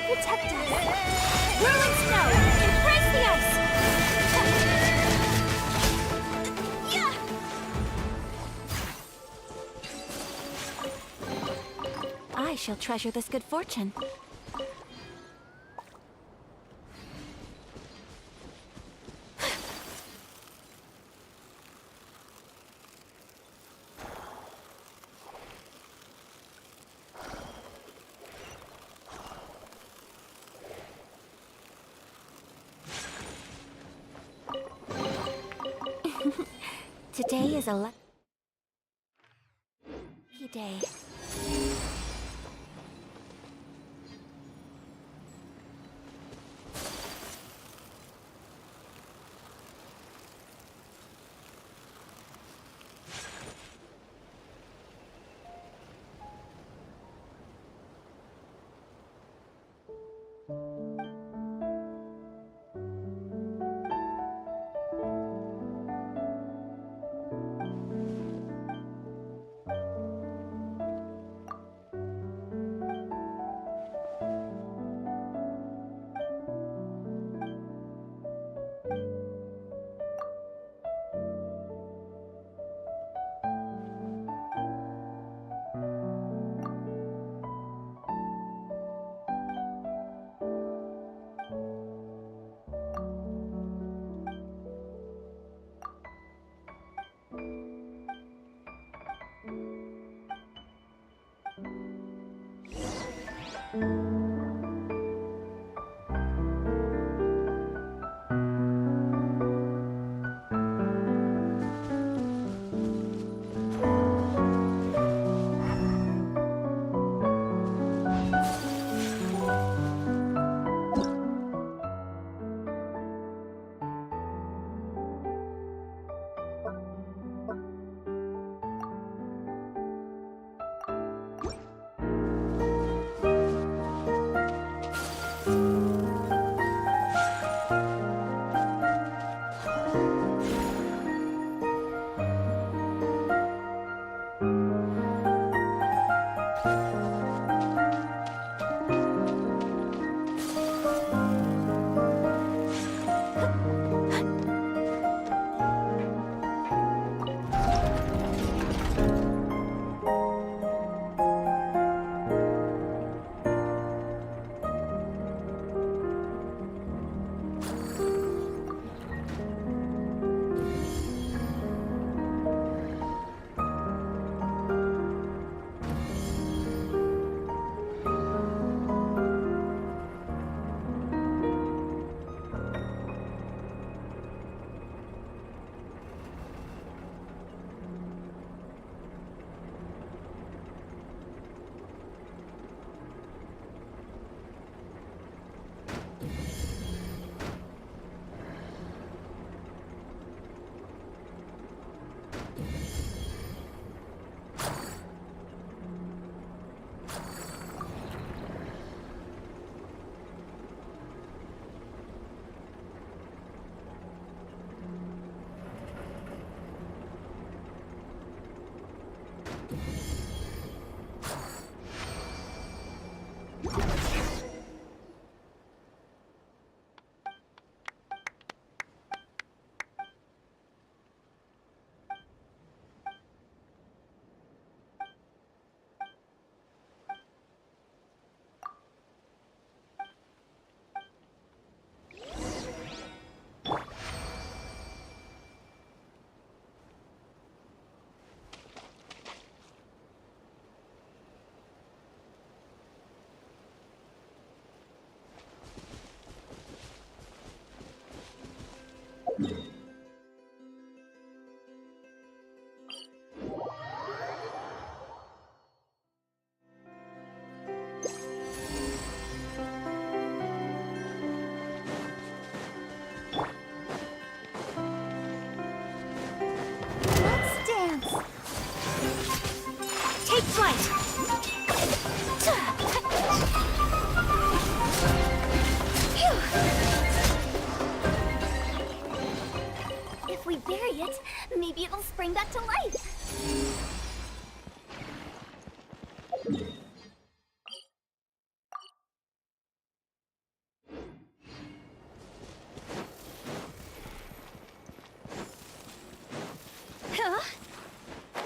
[SPEAKER 1] Protect us! Whirling snow! Embrace the ice! Yeah! I shall treasure this good fortune. Today is a lucky day. Take flight! If we bury it, maybe it'll spring back to life. Huh?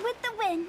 [SPEAKER 1] With the wind.